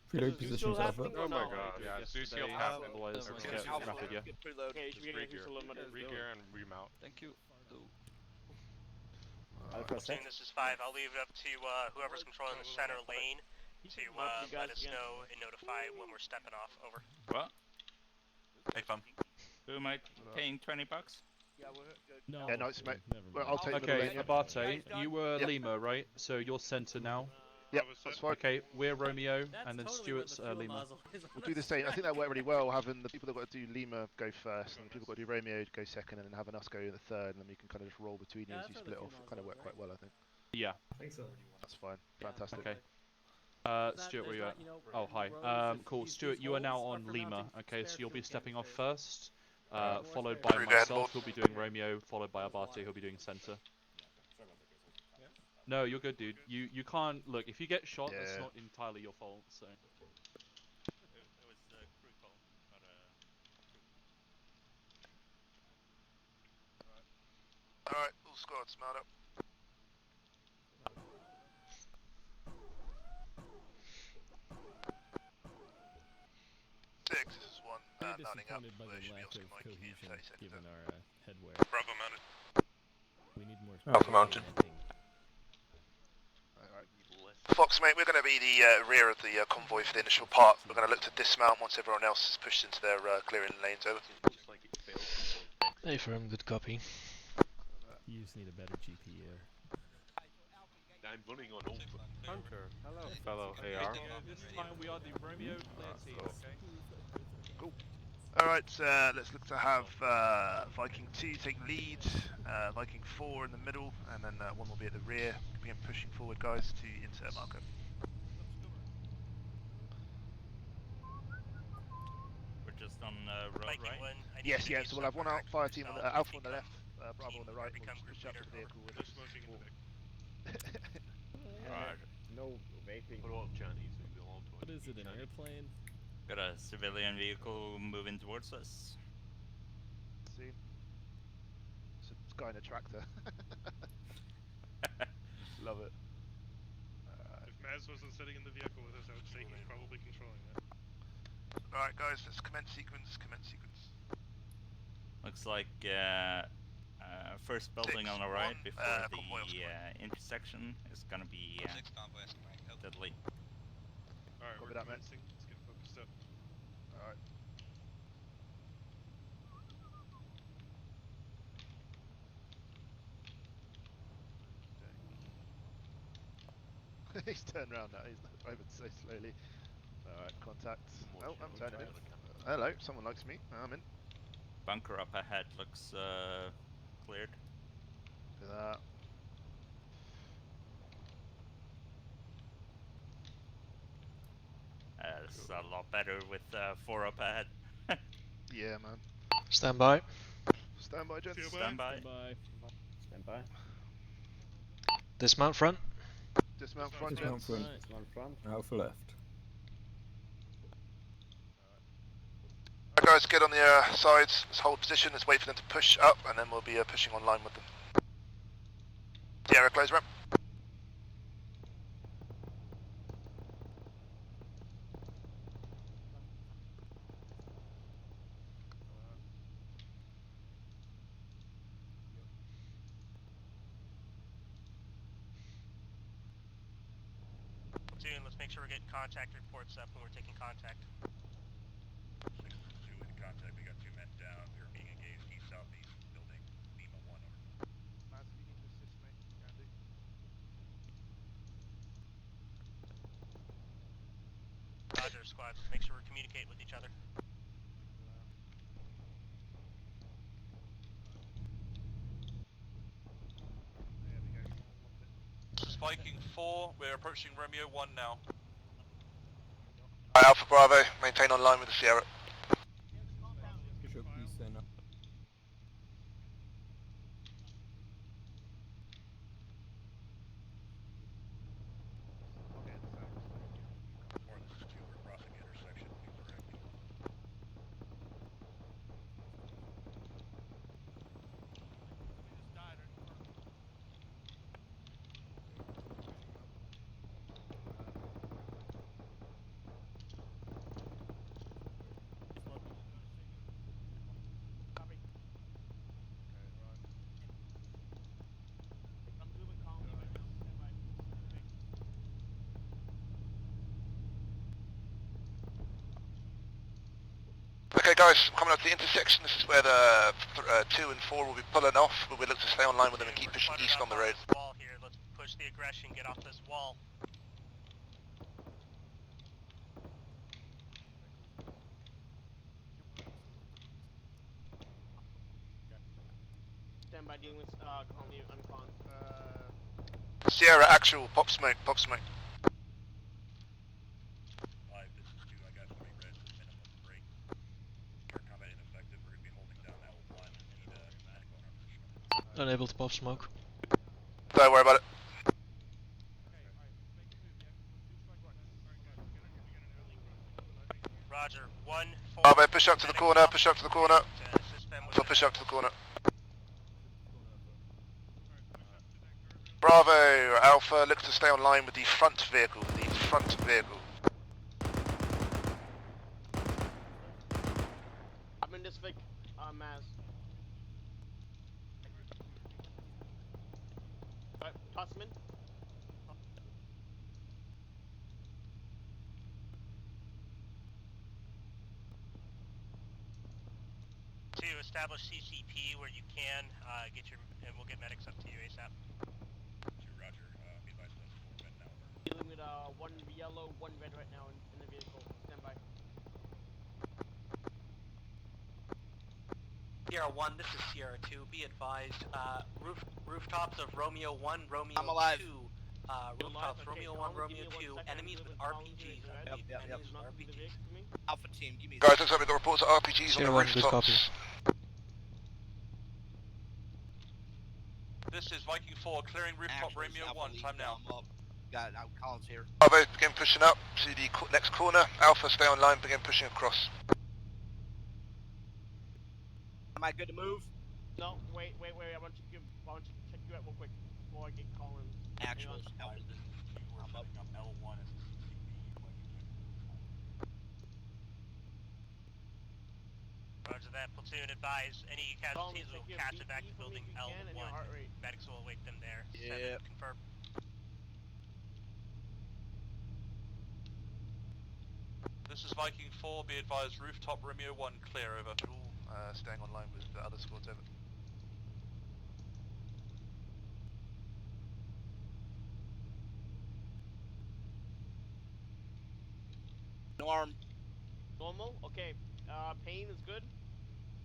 Preload positions, Alpha. Oh my god, yeah, Zeus healed half. Otherwise, it's get rapid, yeah. Regear and remount. Thank you. Platoon, this is 5. I'll leave it up to whoever's controlling the center lane to let us know and notify when we're stepping off. Over. What? Hey, fun. Who am I paying 20 bucks? Yeah, we're good. No, Yeah, nice, mate. Never Well, mind. I'll take Okay, the Abate, you were Yep. Lima, right? So you're center now. Yep, that's fine. Okay, we're Romeo, and then Totally what Stuart's the fuel Lima. nozzle is on We'll do the same. I think that worked really well, having the people that got to do Lima go first, and the people that got to do Romeo go second, and then having us go in the third, and then you can kind of just roll between you Yeah, as you that's where split the off. fuel It kind of nozzle worked is, quite well, I think. Yeah. I think so. That's fine. Fantastic. Okay. There's Stuart, where you not, at? you know, Oh, hi. rows of Cool. these Stuart, you are now holes on are for Lima. mounting Okay, so spare you'll be fuel stepping off canisters. first, followed by Crew, go ahead, myself, Bob. who'll be doing Romeo, followed by Abate, who'll be doing center. No, you're good, dude. You can't look. If you get shot, that's Yeah. not entirely your fault. So. It was a crew call, not a Alright, all squads, mount up. Six, this is 1, Very mounting up. disappointed by the lack of cohesion given our headwear. Bravo mounted. We need more. Alpha mounted. Fox, mate, we're going to be the rear of the convoy for the initial part. We're going to look to dismount once everyone else is pushed into their clearing lanes. Over. Hey, firm, good copy. You just need a better GPU. I'm running on all. Hunter, hello. Fellow AR. This time we are the Romeo clear team. Okay. Cool. Alright, let's look to have Viking 2 take lead, Viking 4 in the middle, and then 1 will be at the rear. Begin pushing forward, guys, to insert marker. We're just on road, Viking right? 1, I need Yes, to yeah, give so you we'll have some 1 out, fire team on the personnel Alpha to on the left, become Bravo on the team right. or become We'll group just jump to the leader. vehicle with Just smoking in the back. Alright. No vaping. Put off Chinese, we belong to What is it, an airplane? Got a civilian vehicle moving towards us. See? It's a guy in a tractor. Love it. If Maz wasn't sitting in the vehicle with us, I would say he's probably controlling that. Alright guys, let's commence sequence, Looks like first building on the right before the intersection is gonna be deadly. Alright, Copy we're that, mate. commencing. Let's get focused up. Alright. He's turned around now, he's driving so slowly. Alright, contact. Oh, I'm turning in. Hello, someone likes me. I'm in. Bunker up ahead looks cleared. Do that. It's a lot better with 4 up ahead. Yeah, man. Stand by. Stand by, gents. Stand by. Stand by. Dismount front. Dismount front, Dismount gents. front. Dismount front. Alpha left. Alright guys, get on the sides, let's hold position, let's wait for them to push up, and then we'll be pushing on line with them. Sierra, close ramp. Platoon, let's make sure we're getting contact reports up when we're taking contact. 6-2 in contact, we got 2 men down. We are being engaged east-southeast, building Lima 1 over. Maz, if you need to assist me, you can do. Roger, squad. Let's make sure we're communicating with each other. There we go. Viking 4, we're approaching Romeo 1 now. Alright, Alpha Bravo, maintain online with the Sierra. Bishop, please stand up. Okay guys, I'm coming up to the intersection. This is where the 2 and 4 will be pulling off, but we look to stay online with them and keep pushing east on the road. Wall here. Let's push the aggression. Get off this wall. Stand by dealing with colony uncon. Sierra, actual, pop smoke, pop smoke. Unable to pop smoke. Don't worry about it. Roger. 1-4. Bravo, push up to the corner, push up to the corner. So push up to the corner. Bravo, Alpha, look to stay online with the front vehicle, I'm in this Vic, Maz. Toss him in. To establish CCP where you can, and we'll get medics up to you ASAP. Roger, be advised of 4 red now. Dealing with 1 yellow, 1 red right now in the vehicle. Stand by. Sierra 1, this is Sierra 2. Be advised, rooftops of Romeo 1, Romeo I'm alive. 2. Rooftops, Romeo 1, Romeo 2. Enemies with RPGs. Enemies with RPGs. Alpha team, give me. Guys, looks like we've got reports of RPGs on the rooftops. This is Viking 4, clearing rooftop Romeo 1, time now. Got Collins here. Bravo, begin pushing up to the next corner. Alpha, stay online, begin pushing across. Am I good to move? No, wait. I want to check you out real quick before I get Collins. Actuals, Alpha. We're setting up L1 as a CCP. Roger that. Platoon advise. Any casualties will catch it back to building L1. Medics will await them there. Yeah. Confirm. This is Viking 4, be advised rooftop Romeo 1, clear, over. Staying online with the other squads, over. Normal? Okay. Pain is good?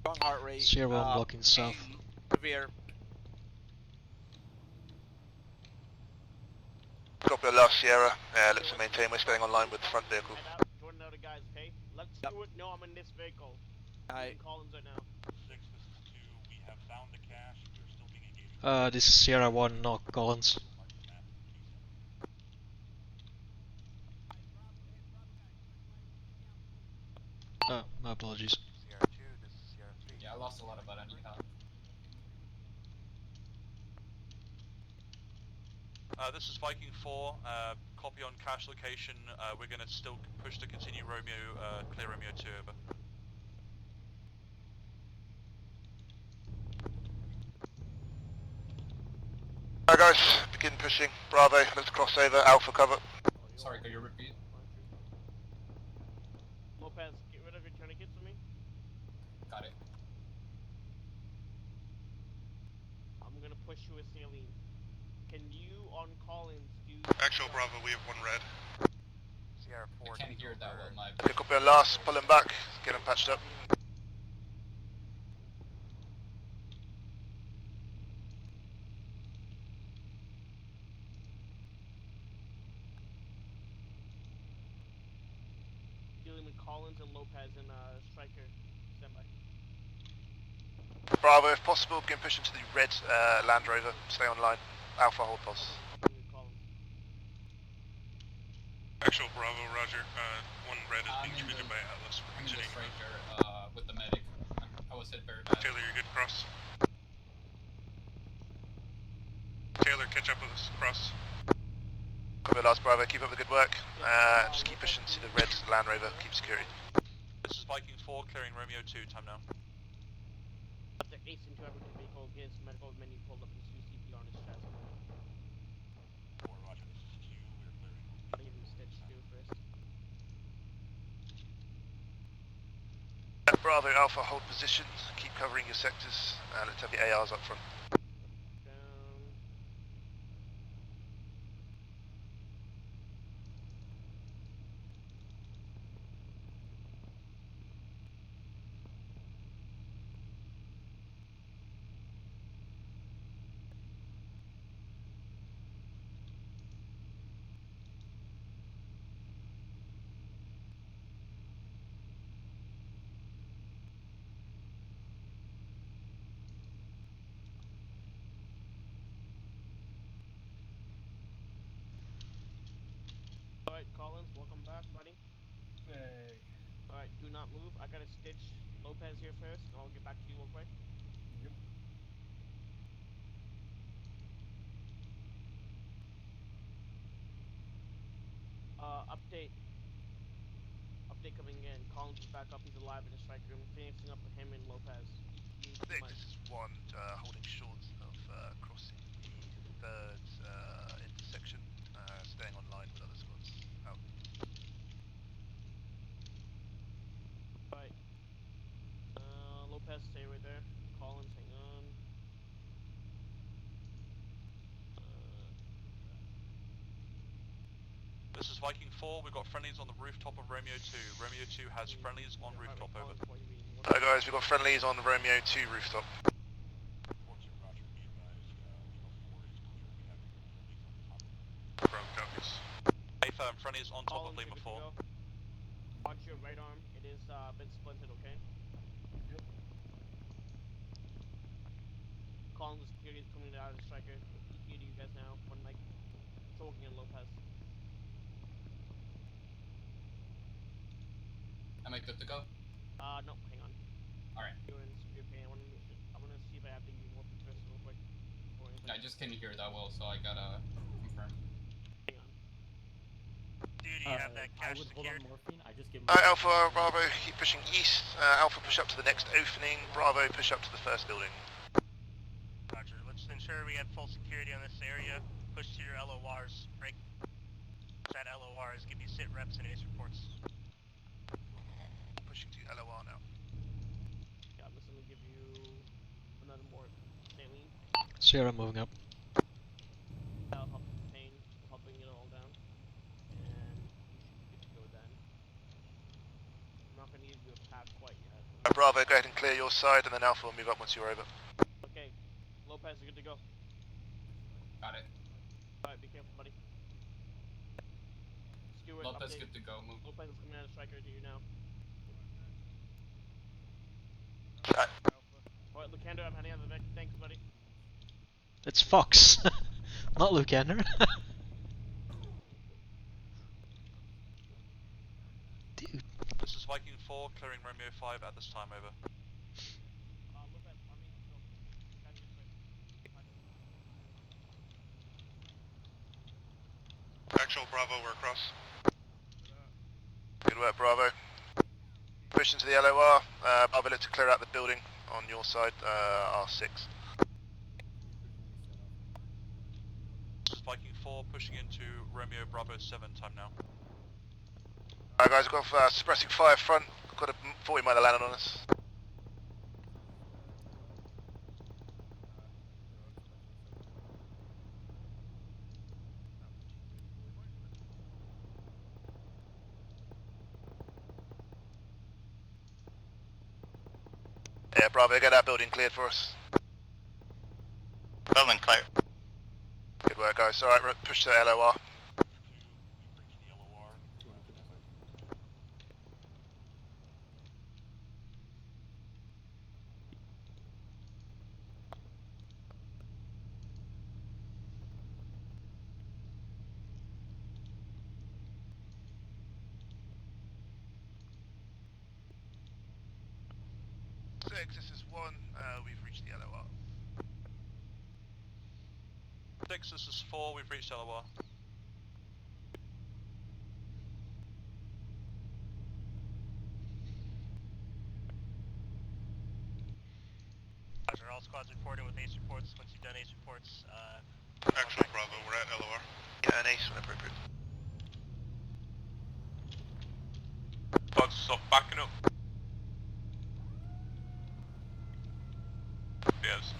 Strong heart rate. Sierra 1 blocking south. Severe. Copy last Sierra. Looks to maintain. We're staying online with the front vehicle. Join the other guys, okay? Let's do it. No, I'm in this vehicle. Alright. Collins right now. 6, this is 2. We have found the cache. We're still being engaged. This is Sierra 1, not Collins. Oh, my apologies. Sierra 2, this is Sierra 3. Yeah, I lost a lot of body count. This is Viking 4, copy on cache location. We're going to still push to continue Romeo, clear Romeo 2, over. Alright guys, begin pushing. Bravo, let's cross over. Alpha cover. Sorry, could you repeat? Lopez, get rid of your tourniquets for me. Got it. I'm gonna push you with saline. Can you, on Collins, do... Actual Bravo, we have 1 red. Sierra 4. I can't hear that well, my... Okay, copy on last. Pull him back. Get him patched up. with Collins and Lopez and Striker. Stand by. Bravo, if possible, begin pushing to the red Land Rover. Stay online. Alpha, hold pulse. Actual Bravo, Roger. One red is being treated by Atlas. We're continuing. With the medic. I was hit very bad. Taylor, you're good. Cross. Taylor, catch up with us. Cross. Copy, last Bravo. Keep up the good work. Just keep pushing to the red Land Rover. Keep security. This is Viking 4, clearing Romeo 2, time now. After Ace into African vehicle, gives medical menu pulled up and CPR on his chest. 4, Roger, this is Q, we're clearing. I'll give him a stitch too first. Bravo, Alpha, hold position. Keep covering your sectors. Let's have the ARs up front. Alright, Collins, welcome back, buddy. Hey. Alright, do not move. I gotta stitch Lopez here first, and I'll get back to you real quick. Yep. Update. Update coming in. Collins is back up. He's alive in the strike room. Finishing up with him and Lopez. Nick, this is 1, holding short of crossing the third intersection, staying online with other squads. Out. Right. Lopez, stay right there. Collins, hang on. This is Viking 4, we've got friendlies on the rooftop of Romeo 2. Romeo 2 has friendlies on rooftop, over. Hi guys, we've got friendlies on the Romeo 2 rooftop. Bravo copies. Hey firm, friendlies on top of Lima 4. Watch your right arm. It is been splintered, okay? Yep. Collins is clearly coming out of the striker. ETA to you guys now. One like choking in Lopez. Am I good to go? No, hang on. Alright. You're in severe pain. I'm gonna see if I have to give you more first real quick. I just couldn't hear that well, so I gotta confirm. Hang on. Dude, you have that cash secured? Alright, Alpha, Bravo, keep pushing east. Alpha, push up to the next opening. Bravo, push up to the first building. Roger, let's ensure we have full security on this area. Push to your LORs. Break that LORs. Give you sit reps and ace reports. Pushing to LOR now. Yeah, I'm just gonna give you another more saline. Sierra moving up. That'll help with the pain, helping it all down. And you should be good to go then. I'm not gonna give you a path quite yet. Bravo, go ahead and clear your side, and then Alpha will move up once you're over. Okay, Lopez, you're good to go. Got it. Alright, be careful, buddy. Stewart, Lopez update. good to go. Move. Lopez is coming out of striker to you now. Alright, Lucander, I'm heading out of the Vic. Thanks, buddy. It's Fox, not Lucander. Dude. This is Viking 4, clearing Romeo 5 at this time, over. Lopez, army, no. Gotta get quick. Actual Bravo, we're across. Good work, Bravo. Push into the LOR. Bravo, look to clear out the building on your side, R6. This is Viking 4, pushing into Romeo Bravo 7, time now. Alright guys, we've got suppressing fire front. Got a 40 miler landing on us. Yeah, Bravo, get that building cleared for us. Building clear. Good work, guys. Alright, push to LOR. 6, this is 1, we've reached the LOR. 6, this is 4, we've reached LOR. Roger, all squads reporting with ace reports. Once you've done ace reports, Actual Bravo, we're at LOR. Yeah, an ace when appropriate. Squads, stop backing up. Yes.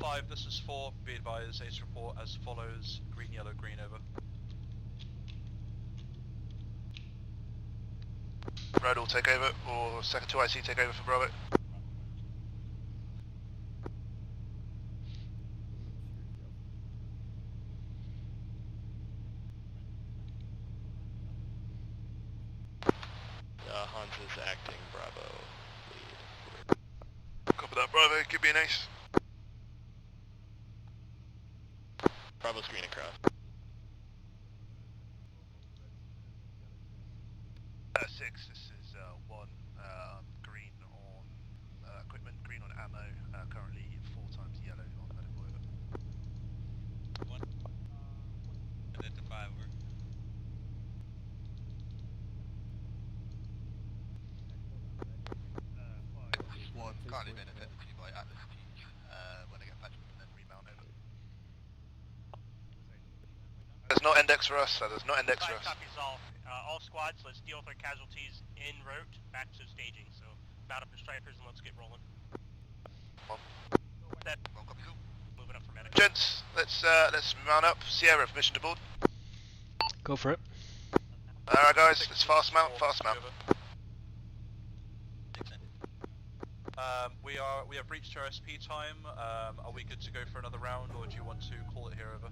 5, this is 4, be advised, ace report as follows, green, yellow, green, over. Red will take over, or second 2 IC take over for Bravo. Hans is acting Bravo lead. Copy that, Bravo, give me an ace. Bravo's green across. 6, this is 1, green on equipment, green on ammo, currently 4 times yellow on medical, over. 1. Identify, over. 1, currently being identified by Atlas team, when I get patched and then remount over. There's no index for us, there's no index for us. Copies all squads, let's deal with our casualties en route back to staging. So mount up your strikers and let's get rolling. Moving up for medic. Gents, let's mount up. Sierra, permission to board. Go for it. Alright guys, let's fast mount, fast mount. We have reached our SP time. Are we good to go for another round, or do you want to call it here, over?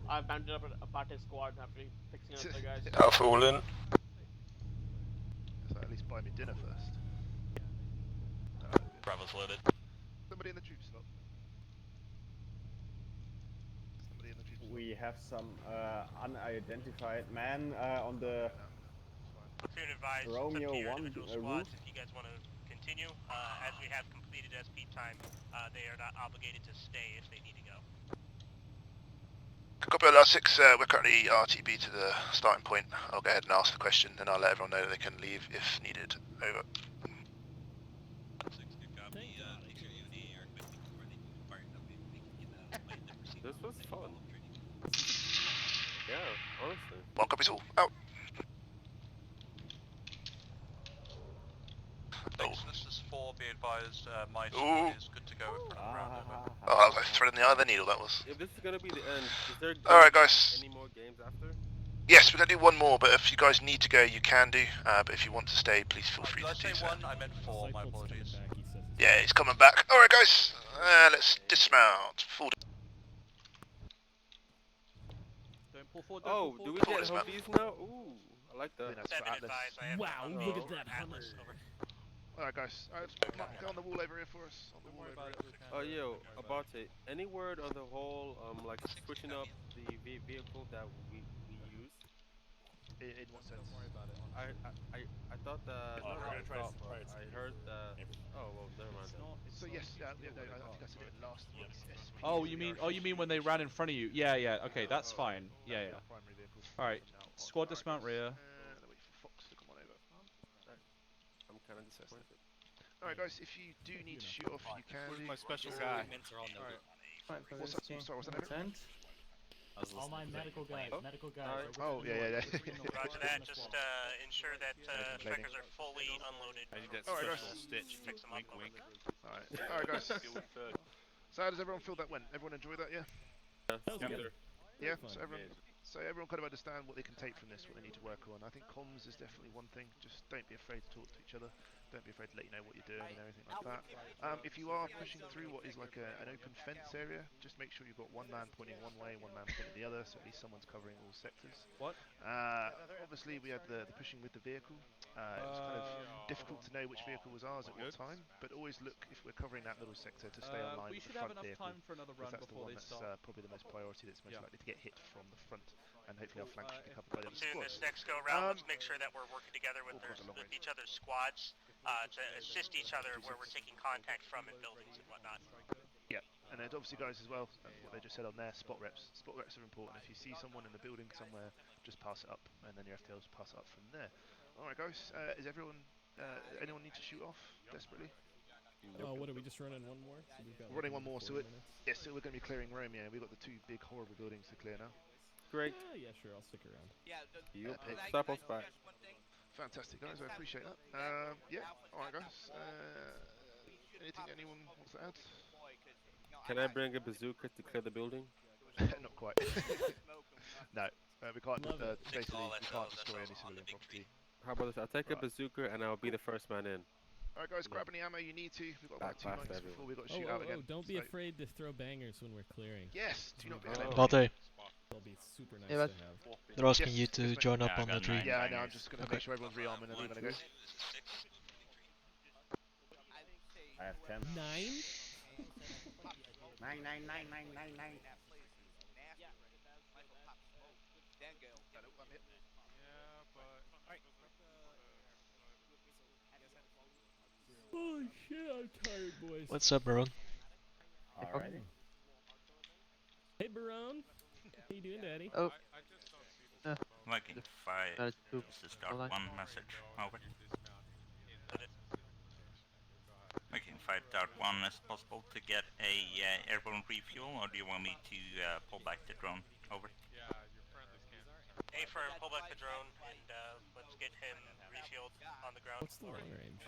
I've mounted up a party squad after fixing up the guys. Alpha all in. So at least buy me dinner first. Bravo's loaded. Somebody in the troop slot. Somebody in the troop slot. We have some unidentified man on the Platoon advised, Romeo it's up to your 1 individual squads if you guys want to continue. As we have completed SP time, they are not obligated to stay if they need to go. Copy LR 6, we're currently RTB to the starting point. I'll go ahead and ask the question, and I'll let everyone know that they can leave if needed. Over. This was fun. Yeah, honestly. 1 copies all, out. Thanks, this is 4, be advised, my squad is good to go for another round, over. Oh, that was like thread in the eye of the needle, that was. If this is gonna be the end, is there Alright guys. any more games after? Yes, we're going to do 1 more, but if you guys need to go, you can do. But if you want to stay, please feel free to do so. Did I say 1? I meant 4, my apologies. Yeah, he's coming back. Alright guys, let's dismount. Full Don't pull forward, Oh, don't do we pull get forward. Humvees now? Ooh, I like that. Wow, look at that hammer. Alright guys, go on the wall over here for us. On the wall over here. Oh, yo, Abate, any word on the whole, like, switching up the vehicle that we use? In what sense? Don't worry about it. I thought that, not I thought, but I heard that, oh, well, never mind. So yes, I think I said it last week's SP. Oh, you mean when they ran in front of you? Yeah, okay, that's fine. Yeah. Alright, squad dismount rear. Wait for Fox to come on over. I'm kind of disappointed. Alright guys, if you do need to shoot off, you can. Where's my special guy? What's that? Sorry, what's that name? All my medical guys, medical guys. Oh, yeah. Roger that, just ensure that strikers are fully unloaded. I need that Alright, special guys. stitch. Fix them up Wink, over. wink. Alright guys. So how does everyone feel that went? Everyone enjoy that, yeah? That was good. Yeah, so everyone kind of understand what they can take from this, what they need to work on. I think comms is definitely one thing. Just don't be afraid to talk to each other. Don't be afraid to let you know what you're doing and everything like that. If you are pushing through what is like an open fence area, just make sure you've got one man pointing one way, one man pointing the other, so at least someone's covering all sectors. What? Obviously we had the pushing with the vehicle. It was kind of difficult to know which vehicle was ours at what time, but always look if we're covering that little sector to stay online We with should the have front enough vehicle. time for another run That's the before one they that's start. probably the most priority, that's most likely to get hit from the front. and hopefully our flank should be covered by the other Soon squads. this next go round, let's make sure that we're working together with, with each other's squads to assist each other where we're taking contact from in buildings and whatnot. Yeah, and then obviously guys as well, what they just said on there, spot reps. Spot reps are important. If you see someone in the building somewhere, just pass it up, and then your FTLs pass it up from there. Alright guys, is everyone, anyone need to shoot off desperately? What are we just running one more? So we've got We're running one more, 4 so minutes. yes, so we're going to be clearing Rome, yeah. We've got the 2 big horrible buildings to clear now. Great. Yeah, sure, I'll stick around. Yeah, Stop us back. Fantastic guys, I appreciate that. Yeah, alright guys. Anything anyone wants to add? Can I bring a bazooka to clear the building? Not quite. No, we can't. Basically, we can't destroy any civilian property. How about this? I'll take a bazooka and I'll be the first man in. Alright guys, grab any ammo you need to. We've got about 2 minutes before we've got to shoot out again. Don't be afraid to throw bangers when we're clearing. Yes, do not be afraid. Bate. They'll be super nice Yeah, to have. they're asking you to join up on the tree. Yeah, I know, I'm just going to make sure everyone's rearming and I'm going to go. I have 10. 9? 9, 9, 9, 9, 9, 9. Holy shit, I'm tired, boys. What's up, Baron? Alrighty. Hey, Baron. How you doing, Daddy? Oh. Viking 5, this is Dark 1 message, over. Viking 5, Dark 1, is it possible to get a airborne refuel, or do you want me to pull back the drone, over? A firm, pull back the drone and let's get him refueled on the ground. What's the long range?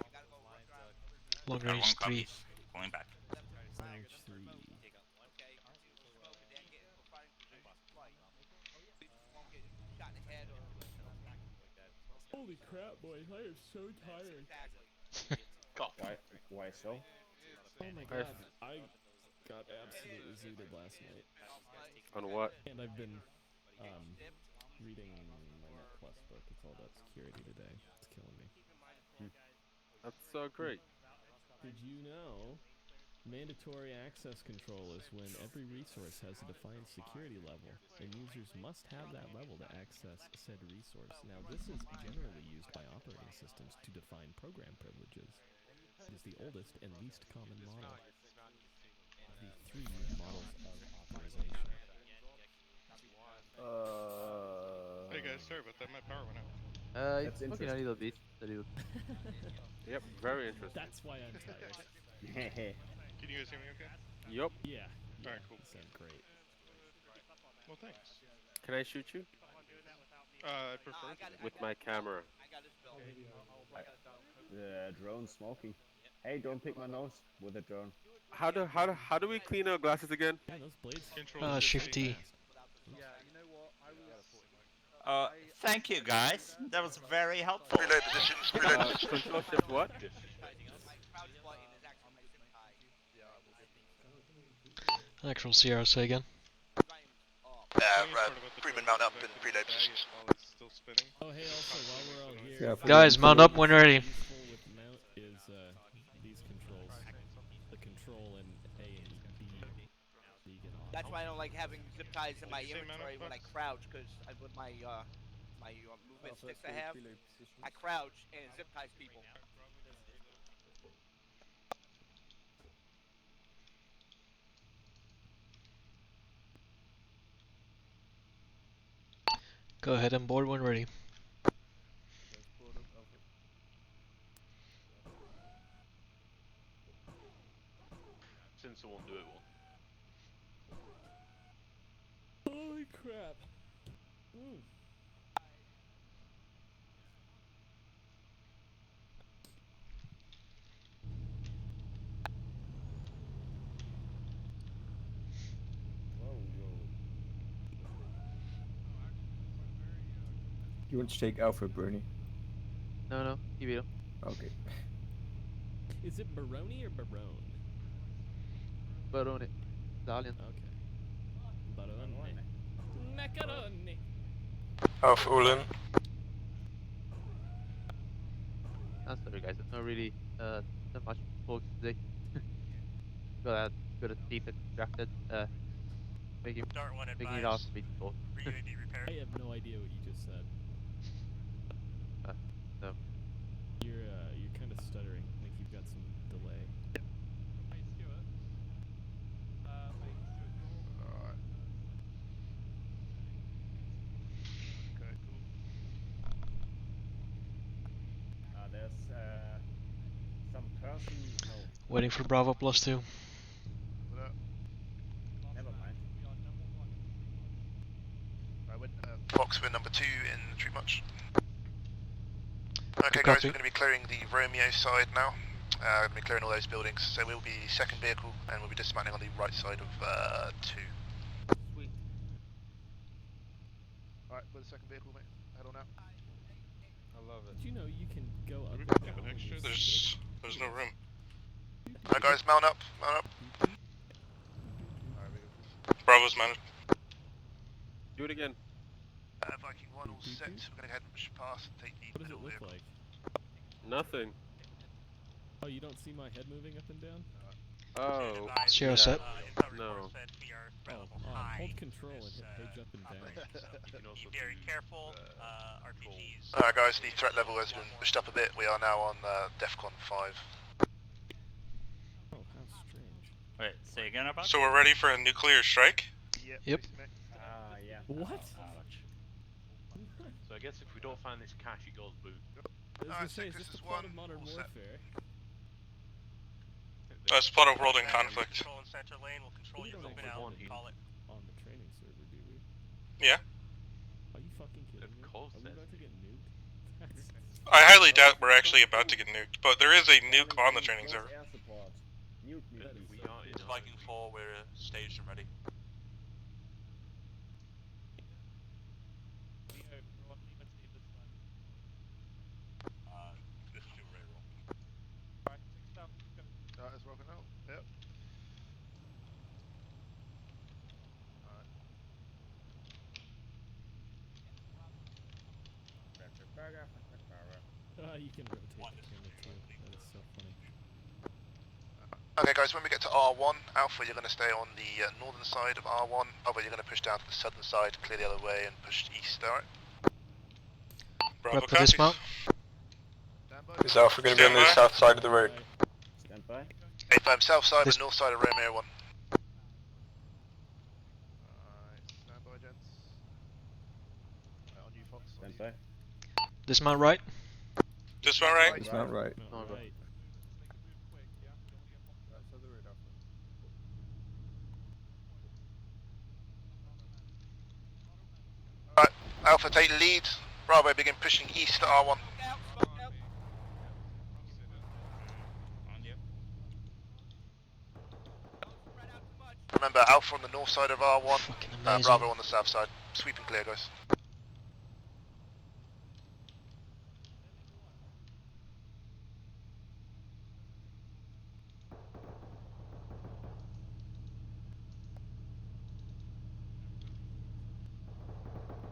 Long range 3. Pulling back. Range 3. Holy crap, boys! I am so tired. Why so? Oh my god, I got absolutely zooted last night. On what? And I've been reading my Net Plus book. It's all about security today. It's killing me. That's so great. Did you know mandatory access control is when every resource has a defined security level, and users must have that level to access said resource. Now, this is generally used by operating systems to define program privileges. It is the oldest and least common model of the 3 models of authorization. Hey guys, sorry about that, my power went out. It's fucking a little bit. Yep, very interesting. That's why I'm tired. Can you guys hear me okay? Yup. Yeah. Alright, cool. You sound great. Well, thanks. Can I shoot you? I prefer to. With my camera. The drone's smoking. Hey, don't pick my nose with a drone. How do we clean our glasses again? Yeah, those blades. Shift T. Thank you guys, that was very helpful. Reload positions, reload positions. Control shift what? Actual Sierra, say again. Freeman mount up and preload positions. Still spinning. Oh, hey, also, while we're all here, Guys, mount up when ready. useful with mount is these controls. The control in A and B. That's why I don't like having zip ties in my inventory when I crouch, because with my movement sticks I have, I crouch and it zip ties people. Go ahead and board when ready. Since I won't do it one. Holy crap. You want to take Alpha, Bernie? No, you will. Okay. Is it Baroni or Barone? Barone. Italian. Okay. Barone. Macaroni. Alpha all in. I'm sorry guys, I'm not really that much focused today. got a thief extracted. Dart 1 making it off advised. me. UAV repaired. I have no idea what you just said. No. You're kind of stuttering, like you've got some delay. Alright. Okay, cool. There's some person. No, Waiting for Bravo +2. never mind. Fox, we're number 2 in the troop march. Okay, Good guys, copy. we're going to be clearing the Romeo side now. Going to be clearing all those buildings. So we'll be second vehicle, and we'll be dismounting on the right side of 2. Sweet. Alright, we're the second vehicle, mate. Head on out. I love it. Did you know you can go up we and got down an when extra? you stick? There's no room. Alright, guys, mount up, mount up. Alright, we go. Bravo's mounted. Do it again. Viking 1 all set. We're going to head and push past and take the What does middle it look vehicle. like? Nothing. Oh, you don't see my head moving up and down? Oh. Zero set. No. Hold control and hit page up and down. Be very careful. RPGs. Alright, guys, the threat level has been pushed up a bit. We are now on DEFCON 5. Oh, how strange. Wait, say again about? So we're ready for a nuclear strike? Yep. Yeah. What? So I guess if we don't find this cache, it goes boot. I was gonna say, is this the plot of Modern Warfare? That's plot of World in Conflict. Control in center lane. We'll control We your don't movement actually out. Call it. on the training server, do we? Yeah. Are you fucking kidding me? Are we about to get nuked? I highly doubt we're actually about to get nuked, but there is a nuke on the training server. Air support. Nuke. We are in Viking 4, we're staged and ready. This is your rear roll. Alright, it's rocking out. Yep. Alright. You can rotate the camera too. That is so funny. Okay, guys, when we get to R1, Alpha, you're going to stay on the northern side of R1. Bravo, you're going to push down to the southern side, clear the other way, and push east, alright? Bravo Prep for dismount. Is Alpha going to be on the south side of the road? Stand by. 8-5, south side and north side of Romeo 1. Alright, stand by, gents. Right, on you, Fox. Stand by. Dismount right. Dismount right? Dismount right. All right. Alright, Alpha, take the lead. Bravo, begin pushing east at R1. Remember, Alpha on the north side of R1, amazing. Bravo on the south side. Sweep and clear, guys.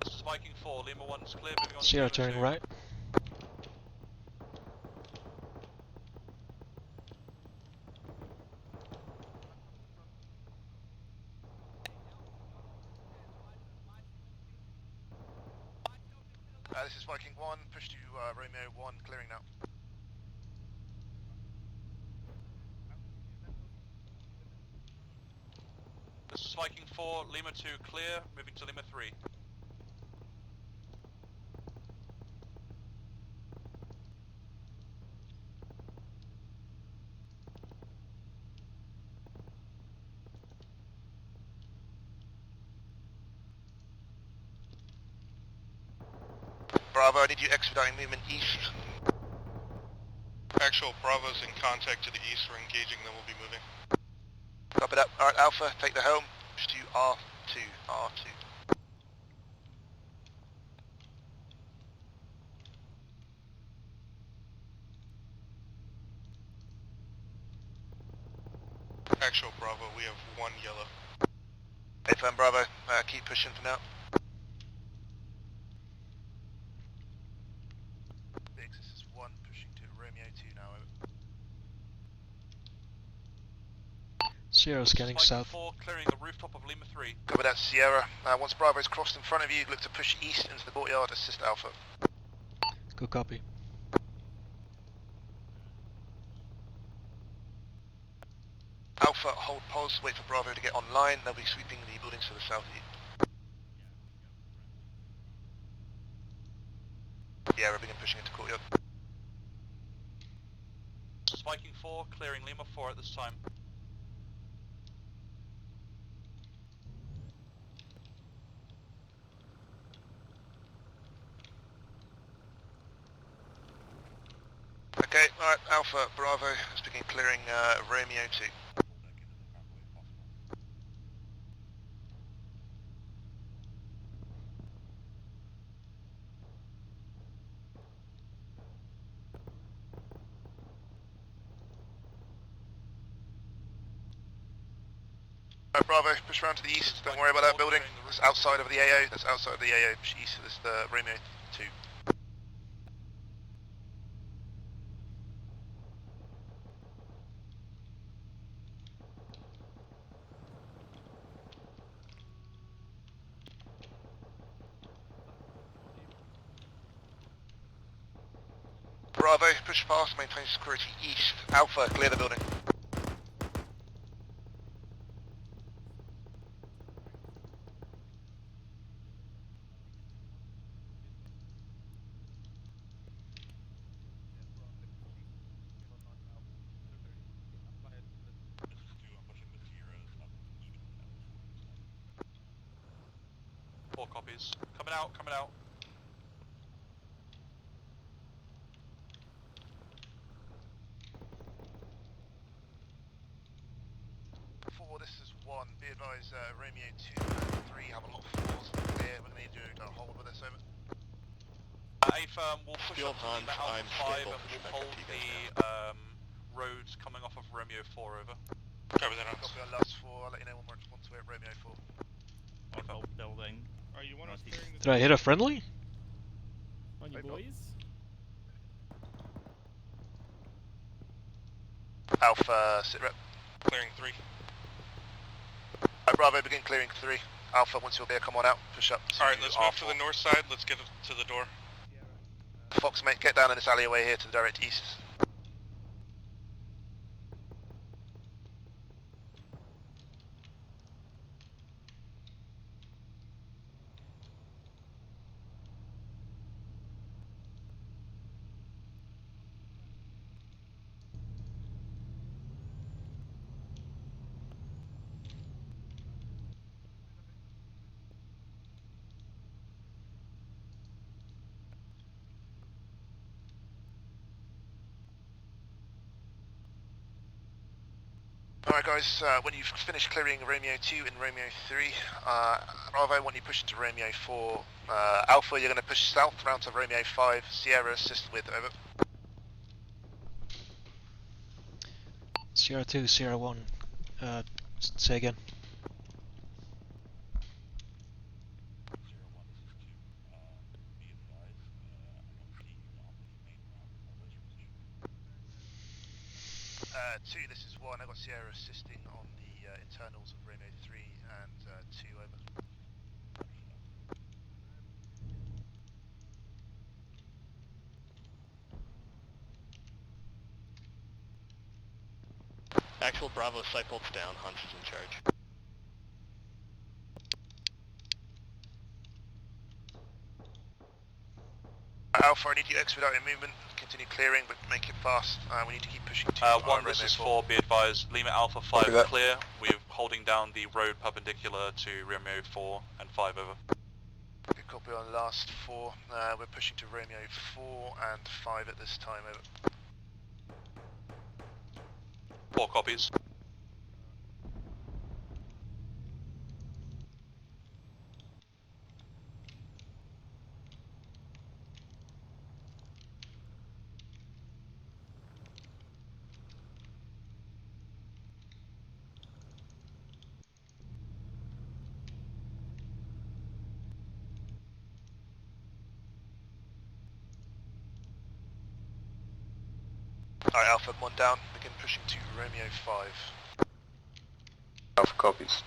This is Viking 4, Lima 1's clear, moving on to Zero Lima 2. turning right. This is Viking 1, push to Romeo 1, clearing now. This is Viking 4, Lima 2 clear, moving to Lima 3. Bravo, I need you expediting movement east. Actual Bravo's in contact to the east. We're engaging them. We'll be moving. Copy that. Alright, Alpha, take the helm. Push to R2. R2. Actual Bravo, we have 1 yellow. AFM Bravo, keep pushing for now. Biggs, this is 1, pushing to Romeo 2 now, over. Sierra scanning Spike south. 4, clearing the rooftop of Lima 3. Cover that, Sierra. Once Bravo's crossed in front of you, look to push east into the courtyard, assist Alpha. Good copy. Alpha, hold pause, wait for Bravo to get online. They'll be sweeping the buildings to the southeast. Sierra begin pushing into courtyard. Spiking 4, clearing Lima 4 at this time. Okay, alright, Alpha, Bravo, let's begin clearing Romeo 2. Alright, Bravo, push around to the east, don't worry about that building. That's outside of the AO, that's outside of the AO, push east of this Romeo 2. Bravo, push past, maintain security east. Alpha, clear the building. Four copies. Coming out, coming out. 4, this is 1. Be advised, Romeo 2 and 3 have a lot of floors clear. We're going to need you to hold with us, over. A firm will push up to Lima Alpha 5 and we'll hold the roads coming off of Romeo 4, over. Cover that out. Copy on last 4, I'll let you know when we're onto it, Romeo 4. Building. Are you one us clearing the... Did I hit a friendly? On you boys. Alpha, sit rep. Clearing 3. Bravo, begin clearing 3. Alpha, once you're there, come on out, push up. Alright, let's move to the north side, let's get to the door. Fox, mate, get down in this alleyway here to the direct east. Alright guys, when you've finished clearing Romeo 2 and Romeo 3, Bravo, I want you to push into Romeo 4. Alpha, you're going to push south round to Romeo 5. Sierra, assist with, over. Sierra 2, Sierra 1. Say again. Two, this is 1. I've got Sierra assisting on the internals of Romeo 3 and 2, over. Actual Bravo, site bolts down, Hans is in charge. Alpha, I need you to expedite your movement, continue clearing, but make it fast. We need to keep pushing to 1, this is 4, be advised, Lima Alpha 5 clear. We're holding down the road perpendicular to Romeo 4 and 5, over. Good copy on last 4. We're pushing to Romeo 4 and 5 at this time, over. 4 copies. Alright, Alpha, 1 down. Begin pushing to Romeo 5. copies.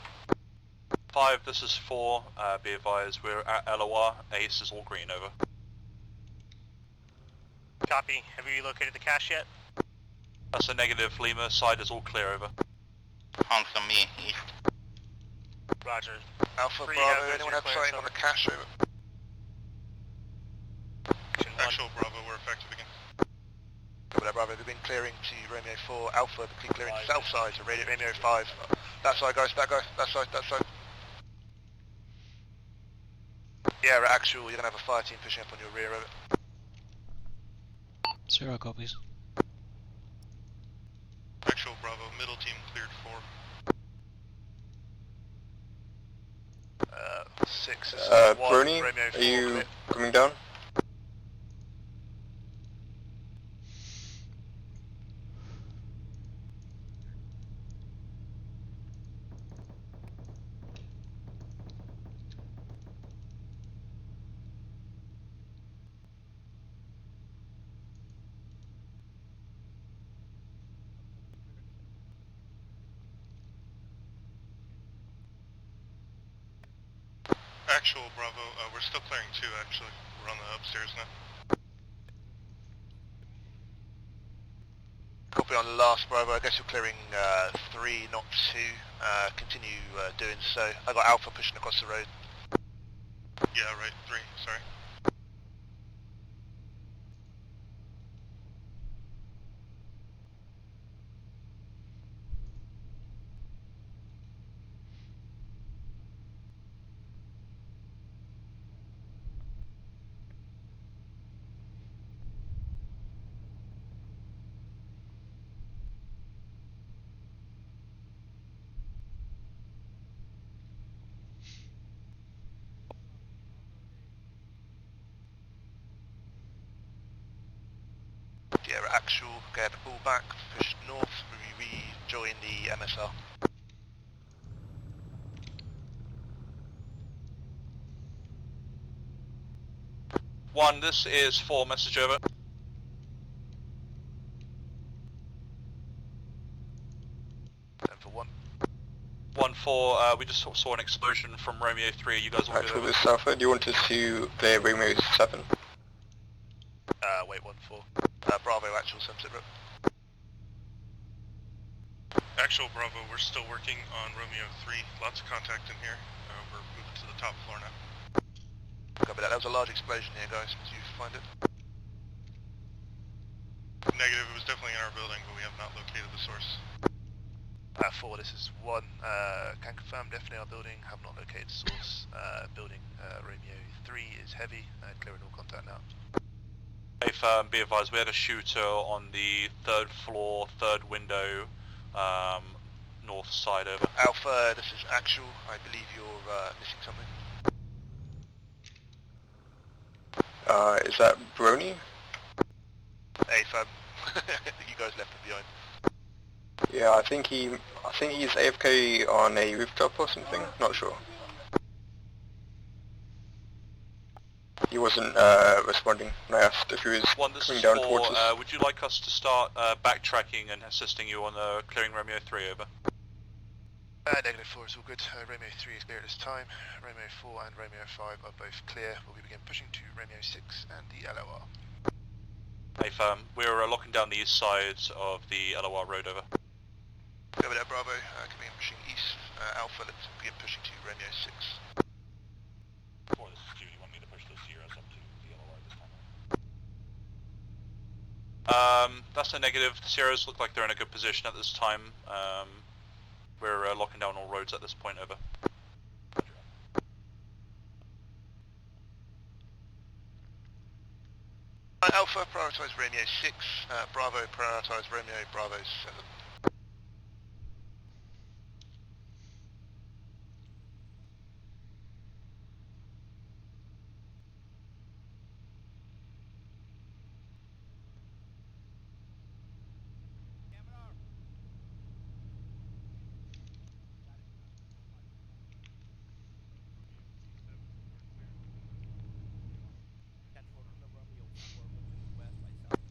5, this is 4, be advised, we're at LOR, Ace is all green, over. Copy. Have you located the cache yet? That's a negative, Lima, side is all clear, over. Hans on me, east. Roger. Alpha, 3, Bravo, have anyone your have clearance, sighting on over. the cache, over? Actual Bravo, we're effective again. Copy that, Bravo, we've been clearing to Romeo 4, Alpha, we've been clearing south side to Romeo 5. That side, guys, that side, that side. Yeah, actual, you're going to have a fire team pushing up on your rear, over. 0 copies. Actual Bravo, middle team cleared 4. 6 is Brony, Romeo 4, are you clear. coming down? Actual Bravo, we're still clearing 2 actually. We're on the upstairs now. Copy on the last, Bravo, I guess you're clearing 3, not 2. Continue doing so. I got Alpha pushing across the road. Yeah, right, 3, sorry. Sierra actual, get the ball back, push north, we rejoin the MSR. One, this is 4, message over. For 1. 1-4, we just saw an explosion from Romeo 3, you guys all good, Actual, over? this is Alpha, do you want us to clear Romeo 7? Wait, 1-4. Bravo, actual, sunset rep. Actual Bravo, we're still working on Romeo 3. Lots of contact in here. We're moving to the top floor now. Copy that. That was a large explosion here, guys. Did you find it? Negative, it was definitely in our building, but we have not located the source. 4, this is 1. Can confirm, definitely our building. Have not located source. Building Romeo 3 is heavy. Clearing all contact now. Hey, be advised, we had a shooter on the 3rd floor, 3rd window, north side, over. Alpha, this is actual. I believe you're missing something. Is that Brony? Hey, fam. You guys left him behind. Yeah, I think he's AFK on a rooftop or something, not sure. He wasn't responding when I asked if he was One, this coming is down 4, towards us. would you like us to start backtracking and assisting you on clearing Romeo 3, over? Negative 4 is all good. Romeo 3 is clear at this time. Romeo 4 and Romeo 5 are both clear. We'll begin pushing to Romeo 6 and the LOR. Hey, we're locking down the east side of the LOR road, over. Over there, Bravo. Coming in pushing east. Alpha, let's begin pushing to Romeo 6. Or this is 2, you want me to push those Sierras up to the LOR this time? That's a negative. The Sierras look like they're in a good position at this time. We're locking down all roads at this point, over. Alpha, prioritise Romeo 6. Bravo, prioritise Romeo, Bravo 7.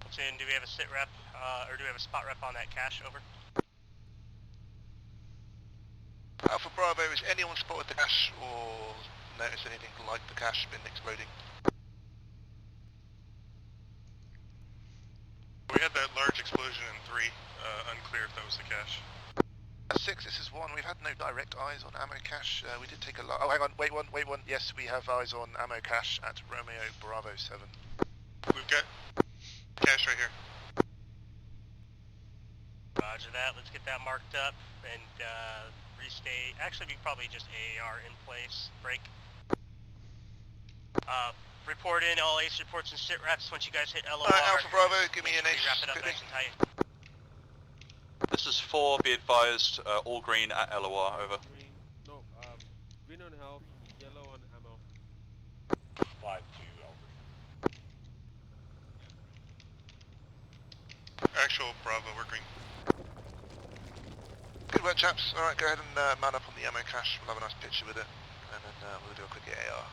Platoon, do we have a sit rep, or do we have a spot rep on that cache, over? Alpha Bravo, has anyone spotted the cache or noticed anything like the cache been exploding? We had that large explosion in 3. Unclear if that was the cache. 6, this is 1. We've had no direct eyes on ammo cache. We did take a lot. Oh, hang on. Wait one. Yes, we have eyes on ammo cache at Romeo Bravo 7. We've got cache right here. Roger that. Let's get that marked up and restate. Actually, we probably just AAR in place. Break. Report in all ace reports and sit reps once you guys hit LOR. Alright, Alpha Bravo, give me an ace. Wrap it up nice and tight. This is 4, be advised, all green at LOR, over. Green, no, green on health, yellow on ammo. 5-2, Actual Bravo, we're green. Good work, chaps. Alright, go ahead and man up on the ammo cache. We'll have a nice picture with it. And then we'll do a quick AR.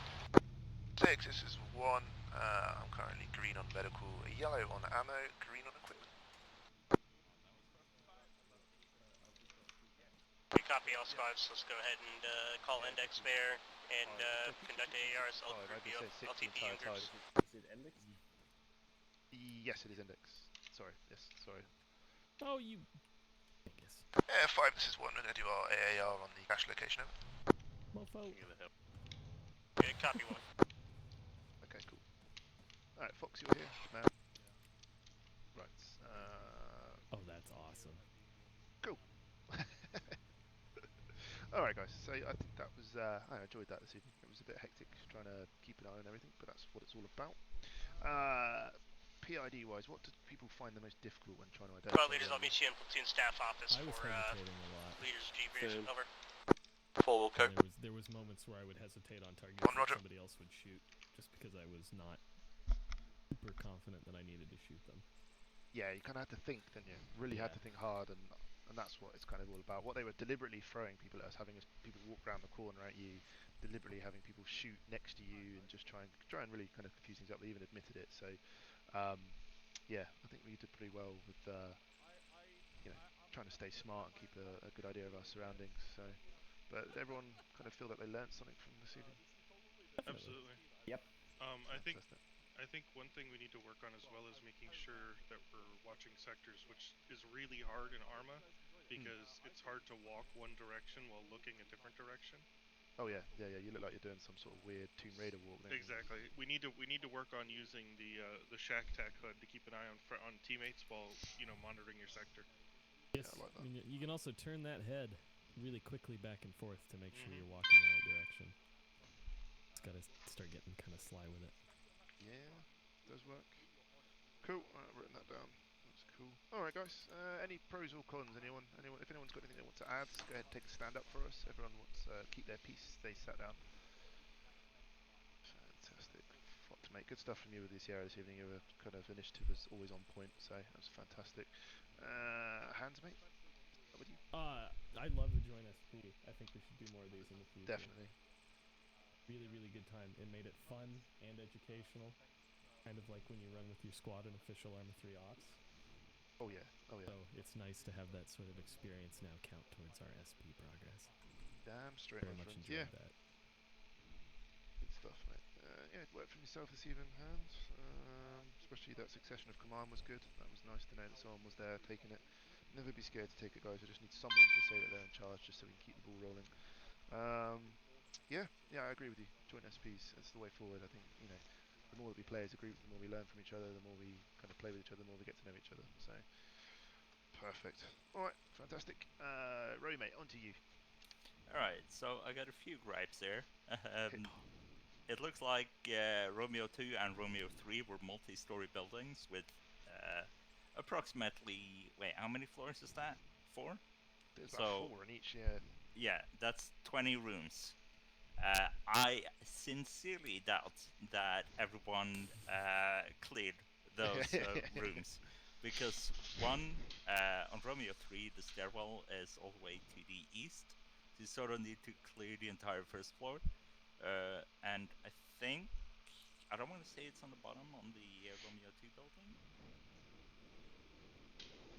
6, this is 1. I'm currently green on medical, yellow on ammo, green on equipment. We copy all squads. Let's go ahead and call index there and conduct AARs. Review LTP in groups. Is it index? Yes, it is index. Sorry, yes, sorry. Oh, you... Yeah, 5, this is 1. We're going to do our AAR on the cache location, over. Mofo. Okay, copy 1. Okay, cool. Alright, Fox, you're here. Now. Right. Oh, that's awesome. Cool. Alright, guys. So I think that was. I enjoyed that this evening. It was a bit hectic trying to keep an eye on everything, but that's what it's all about. PID wise, what do people find the most difficult when trying to identify? Squad leaders, I'll meet you in platoon staff office for leaders debrief. Over. 4 will go. There was moments where I would hesitate on targets that somebody else would shoot, just because I was not super confident that I needed to shoot them. Yeah, you kind of had to think, didn't you? Really had to think hard, and that's what it's kind of all about. What they were deliberately throwing people at us, having people walk around the corner at you, deliberately having people shoot next to you, and just try and really kind of confuse things up. They even admitted it. So, yeah, I think we did pretty well with trying to stay smart and keep a good idea of our surroundings. So, but everyone kind of feel that they learned something from this evening. Absolutely. Yep. I think one thing we need to work on as well is making sure that we're watching sectors, which is really hard in Arma, because it's hard to walk one direction while looking a different direction. Oh yeah. You look like you're doing some sort of weird Tomb Raider walk. Exactly. We need to work on using the shack tack HUD to keep an eye on teammates while monitoring your sector. Yes. Yeah, I like that. You can also turn that head really quickly back and forth to make sure you're walking the right direction. It's got to start getting kind of sly with it. Yeah, does work. Cool. I've written that down. That's cool. All right, guys. Any pros or cons? Anyone? If anyone's got anything they want to add, go ahead and take a stand up for us. Everyone wants keep their peace, stay sat down. Fantastic. Mate, good stuff from you with the Sierra this evening. Your kind of initiative was always on point, so that was fantastic. Hands, mate. What with you? I'd love to join SP. I think we should do more of these in the future. Definitely. Really, really good time. It made it fun and educational. Kind of like when you run with your squad in official Arma 3 Ops. Oh yeah. So it's nice to have that sort of experience now count towards our SP progress. Damn straight. Very much enjoyed that. Good stuff, mate. Yeah, work from yourself this evening, Hans. Especially that succession of command was good. That was nice to know that someone was there taking it. Never be scared to take it, guys. We just need someone to say that they're in charge, just so we can keep the ball rolling. Yeah, I agree with you. Joint SPs, that's the way forward. I think the more that we play as a group, the more we learn from each other, the more we kind of play with each other, the more we get to know each other. So, perfect. All right, fantastic. Roy, mate, on to you. All right, so I got a few gripes there. It looks like Romeo 2 and Romeo 3 were multi-story buildings with approximately, how many floors is that? 4? There's about 4 in each, yeah. Yeah, that's 20 rooms. I sincerely doubt that everyone cleared those rooms, because on Romeo 3 the stairwell is all the way to the east, so you sort of need to clear the entire first floor, and I don't want to say it's on the bottom on the Romeo 2 building.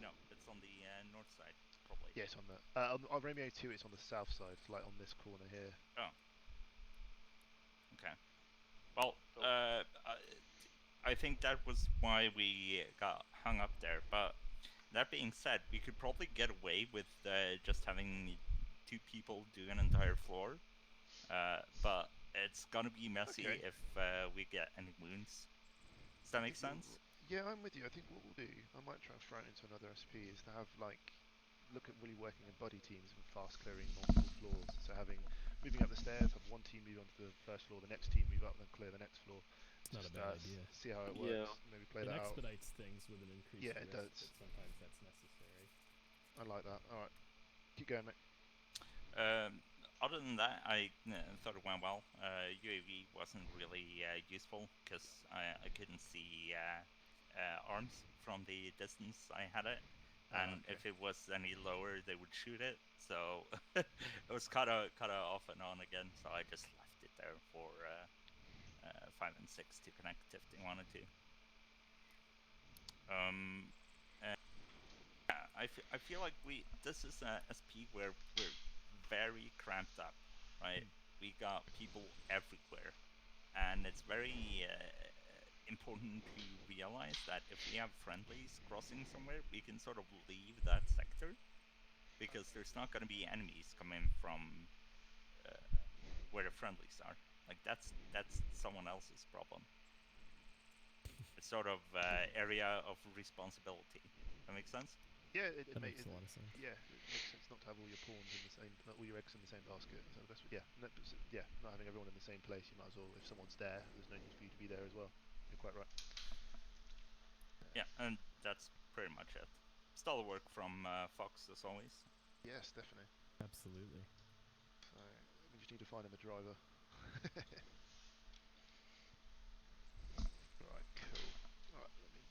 No, it's on the north side. probably. Yes, on the on Romeo 2, it's on the south side, like on this corner here. Oh. Okay. Well, I think that was why we got hung up there. But that being said, we could probably get away with just having 2 people do an entire floor. But it's gonna be messy if we get any wounds. Does that make sense? Yeah, I'm with you. I think what we'll do, I might try and throw it into another SP, is to have like look at really working in buddy teams and fast clearing multiple floors. So moving up the stairs, have one team move onto the first floor, the next team move up and clear the next floor. It's not a bad idea. See how it works. Maybe play that out. It expedites things with an increased risk, does. but sometimes that's necessary. I like that. All right, keep going, mate. Other than that, I thought it went well. UAV wasn't really useful because I couldn't see arms from the distance I had it, and if it was any lower, they would shoot it. So it was kind of off and on again. So I just left it there for 5 and 6 to connect if they wanted to. I feel like this is a SP where we're very cramped up, right? We got people everywhere, and it's very important to realize that if we have friendlies crossing somewhere, we can sort of leave that sector, because there's not going to be enemies coming from where the friendlies are. Like that's someone else's problem. It's sort of area of responsibility. That makes sense? Yeah, that makes a lot of sense. Yeah, it makes sense not to have all your pawns in the same, all your eggs in the same basket. So the best, not having everyone in the same place. You might as well, if someone's there, there's no need for you to be there as well. You're quite right. Yeah, and that's pretty much it. Stellar work from Fox as always. Yes, definitely. Absolutely. So we just need to find him a driver. Right, cool. Alright, let me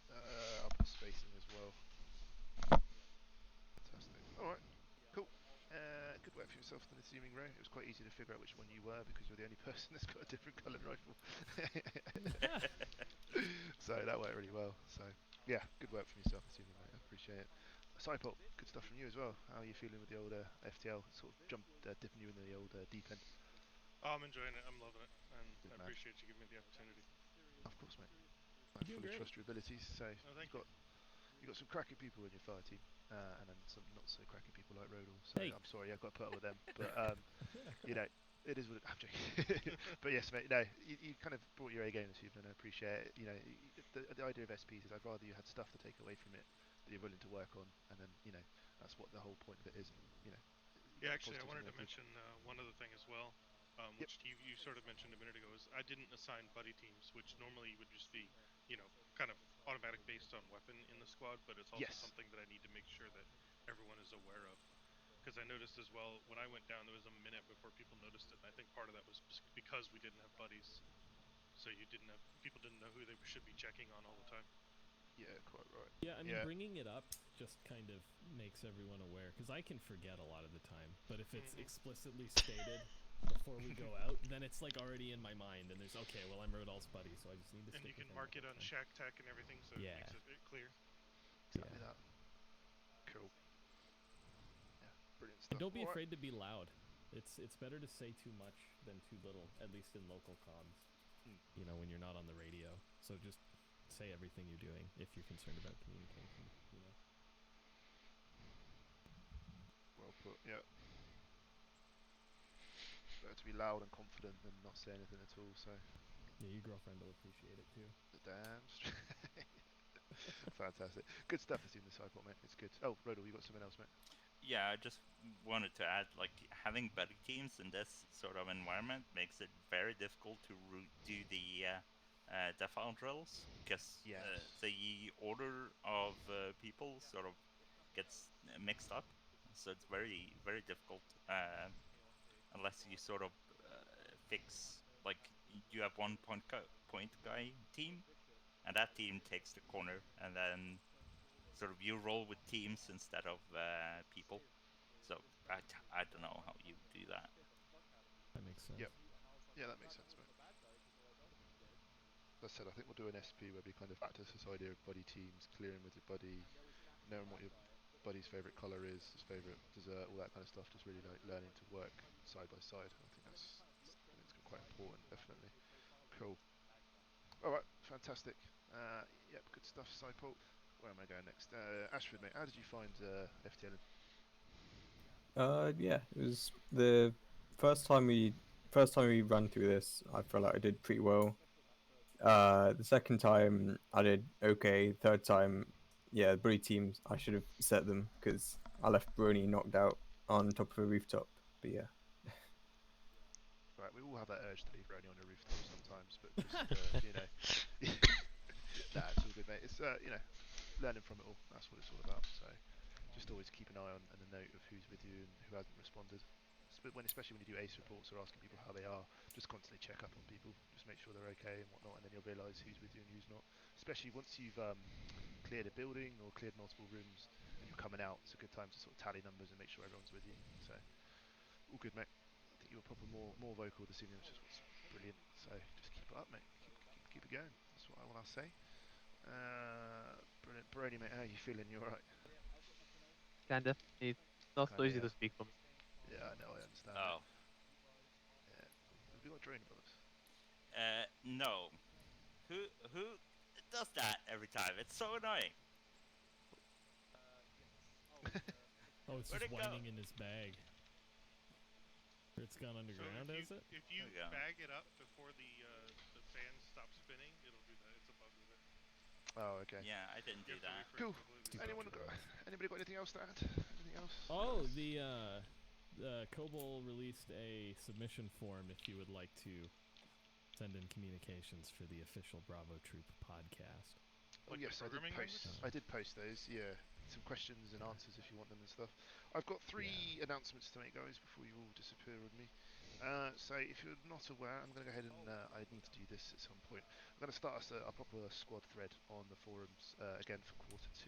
I'll put spacing as well. Fantastic. Alright, cool. Good work for yourself then this evening, Ray. It was quite easy to figure out which one you were because you're the only person that's got a different coloured rifle. So that worked really well. So yeah, good work from yourself this evening, mate. I appreciate it. Cypop, good stuff from you as well. How are you feeling with the old FTL? Sort of dipping you in the old deep end. Oh, I'm enjoying it. I'm loving it, and Good I man. appreciate you giving me the opportunity. Of course, mate. I fully trust your abilities. So thank you. You've got some cracking people in your fire team, and then some not so cracking people like Rodal. So I'm sorry, I've got to put up with them. But you know, it is what I'm joking. But yes, mate. No, you kind of brought your A game this evening. I appreciate it. You know, the idea of SPs is I'd rather you had stuff to take away from it that you're willing to work on, and then you know that's what the whole point of it is. You know. Yeah, actually, I wanted to mention one other thing as well, which you sort of mentioned a minute ago. Is I didn't assign buddy teams, which normally would just be, you know, kind of automatic based on weapon in the squad, but it's also something that I need to make sure that everyone is aware of. Because I noticed as well, when I went down, there was a minute before people noticed it, and I think part of that was because we didn't have buddies. So people didn't know who they should be checking on all the time. Yeah, quite right. Yeah, I mean, bringing it up just kind of makes everyone aware, because I can forget a lot of the time, but if it's explicitly stated before we go out, then it's like already in my mind, and there's, okay, well, I'm Rodal's buddy, so I just need to And you can mark it on Shack Tech and everything, so it makes it clear. Exactly that. Cool. Yeah, brilliant stuff. And don't be afraid to be loud. It's better to say too much than too little, at least in local comms. You know, when you're not on the radio. So just say everything you're doing if you're concerned about communication. You know. Well put. Yeah. Better to be loud and confident than not say anything at all. So. Yeah, your girlfriend will appreciate it too. Damn straight. Fantastic. Good stuff to see in the Cyport, mate. It's good. Oh, Rodal, you got something else, mate? Yeah, I just wanted to add, like, having buddy teams in this sort of environment makes it very difficult to do the defile drills, because the order of people sort of gets mixed up, so it's very, very difficult unless you sort of fix, like, you have one point guy team, and that team takes the corner, and then sort of you roll with teams instead of people. So I don't know how you do that. That makes sense. Yep. Yeah, that makes sense, mate. As I said, I think we'll do an SP where we kind of practice this idea of buddy teams, clearing with your buddy, knowing what your buddy's favourite colour is, his favourite dessert, all that kind of stuff. Just really like learning to work side by side. I think it's quite important, definitely. Cool. All right, fantastic. Yep, good stuff, Cypol. Where am I going next? Ashford, mate, how did you find FTL? Yeah, it was the first time we ran through this. I felt like I did pretty well. The second time I did okay. Third time, yeah, the Bree teams, I should have set them because I left Brony knocked out on top of a rooftop. But yeah. Right, we all have that urge to leave Brony on a rooftop sometimes, but just you know, nah, it's all good, mate. It's learning from it all. That's what it's all about. So just always keep an eye on and a note of who's with you and who hasn't responded. Especially when you do ace reports or asking people how they are, just constantly check up on people. Just make sure they're okay and whatnot, and then you'll realise who's with you and who's not. Especially once you've cleared a building or cleared multiple rooms and you're coming out, it's a good time to sort of tally numbers and make sure everyone's with you. So all good, mate. I think you were proper more vocal this evening, which is what's brilliant. So just keep it up, mate. Keep it going. That's what I want to say. Brilliant. Brony, mate, how are you feeling? You alright? Kinda. It's not so easy to speak for me. Yeah, I know, I understand. Oh. Yeah. Have you got drone above us? No. Who does that every time? It's so annoying. Oh, it's Where'd just it go? whining in his bag. It's gone underground, so is it? if you bag it up before the fan stops spinning, it'll do that. It's a bug with it. Oh, okay. Yeah, I didn't do that. Cool. Anybody got anything else to add? Anything else? Oh, the Cobol released a submission form if you would like to send in communications for the official Bravo Troop podcast. Oh yes, I did post those. Yeah, some questions and answers if you want them and stuff. I've got three announcements to make, guys, before you all disappear on me. So if you're not aware, I'm going to go ahead and I need to do this at some point. I'm going to start us a proper squad thread on the forums again for quarter 2.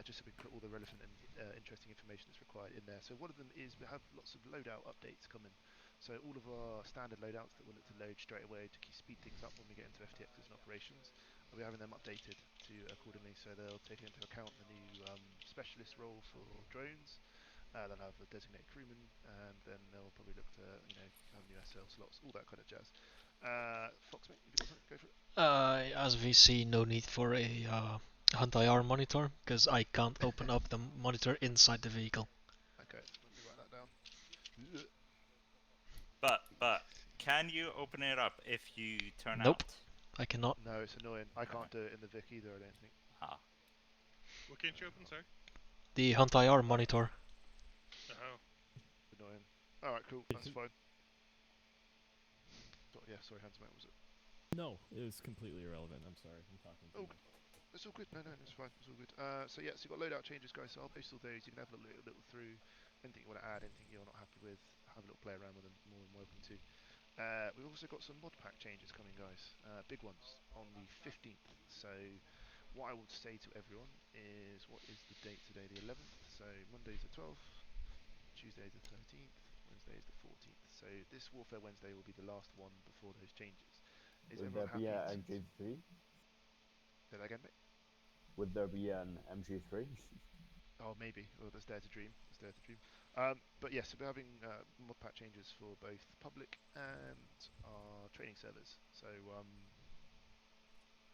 Just so we can put all the relevant and interesting information that's required in there. So one of them is we have lots of loadout updates coming. So all of our standard loadouts that we'll look to load straight away to speed things up when we get into FTXs and operations, we're having them updated to accordingly. So they'll take into account the new specialist role for drones. They'll have a designated crewman, and then they'll probably look to have new SL slots, all that kind of jazz. Fox, mate, if you got something, go for it. As we see, no need for a Hunt IR monitor because I can't open up the monitor inside the vehicle. Okay, let me write that down. But can you open it up if you turn Nope, out? I cannot. No, it's annoying. I can't do it in the Vic either, I don't think. Ah. What can't you open, sorry? The Hunt IR monitor. Oh. Annoying. Alright, cool, that's fine. Yeah, sorry, Handsmate, was it? No, it was completely irrelevant. I'm sorry, I'm talking too much. It's all good. No, it's fine. It's all good. So yeah, so you've got loadout changes, guys. So I'll post all those. You can have a little through. Anything you want to add, anything you're not happy with, have a little play around with them. More than welcome to. We've also got some mod pack changes coming, guys. Big ones on the 15th. So what I would say to everyone is, what is the date today? The 11th. So Monday's the 12th. Tuesday's the 13th. Wednesday is the 14th. So this Warfare Wednesday will be the last one before those changes. Is Will everyone there be happy? an MG3? Say that again, mate. Would there be an MG3? Oh, maybe. Oh, that's Dare to Dream. That's Dare to Dream. But yes, we're having mod pack changes for both public and our training servers. So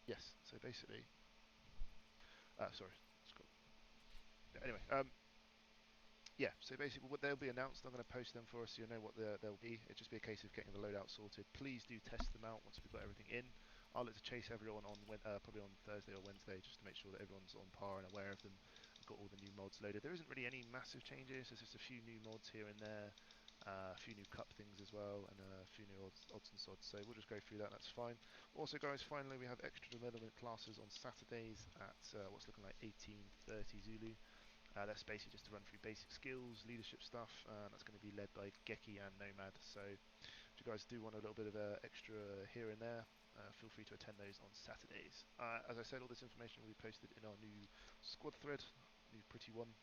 yes. So basically, sorry. Anyway, yeah. So basically, what they'll be announced. I'm going to post them for us, so you know what they'll be. It'll just be a case of getting the loadout sorted. Please do test them out once we've got everything in. I'll look to chase everyone on probably on Thursday or Wednesday, just to make sure that everyone's on par and aware of them. Got all the new mods loaded. There isn't really any massive changes. There's just a few new mods here and there, a few new cup things as well, and a few new odds and sods. So we'll just go through that. That's fine. Also, guys, finally we have extra development classes on Saturdays at what's looking like 18:30 Zulu. That's basically just to run through basic skills, leadership stuff. That's going to be led by Geki and Nomad. So if you guys do want a little bit of extra here and there, feel free to attend those on Saturdays. As I said, all this information will be posted in our new squad thread, new pretty one.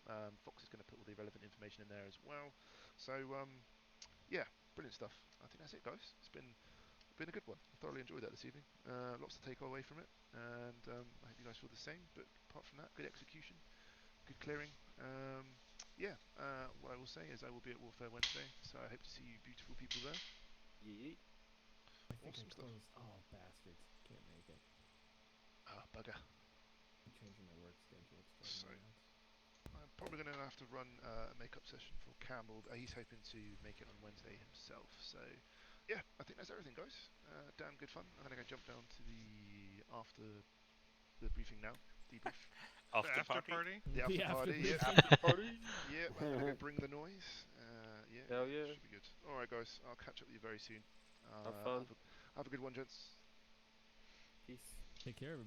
Fox is going to put all the relevant information in there as well. So yeah, brilliant stuff. I think that's it, guys. It's been a good one. I thoroughly enjoyed that this evening. Lots to take away from it, and I hope you guys feel the same. But apart from that, good execution, good clearing, Yeah, what I will say is I will be at Warfare Wednesday, so I hope to see you beautiful people there. Yeet. I think Awesome I stuff. closed. Oh, bastards. Can't make it. Ah, bugger. I'm changing my work schedule. It's So, driving me nuts. I'm probably going to have to run a makeup session for Campbell. He's hoping to make it on Wednesday himself. So, yeah, I think that's everything, guys. Damn good fun. I'm going to go jump down to the after the briefing now. Debrief. After party? The after party. Yeah. After party. Yeah, I'm going to go bring the noise. Yeah, Hell yeah. should be good. All right, guys. I'll catch up with you very soon. Have fun. Have a good one, gents. Peace. Take care, everybody.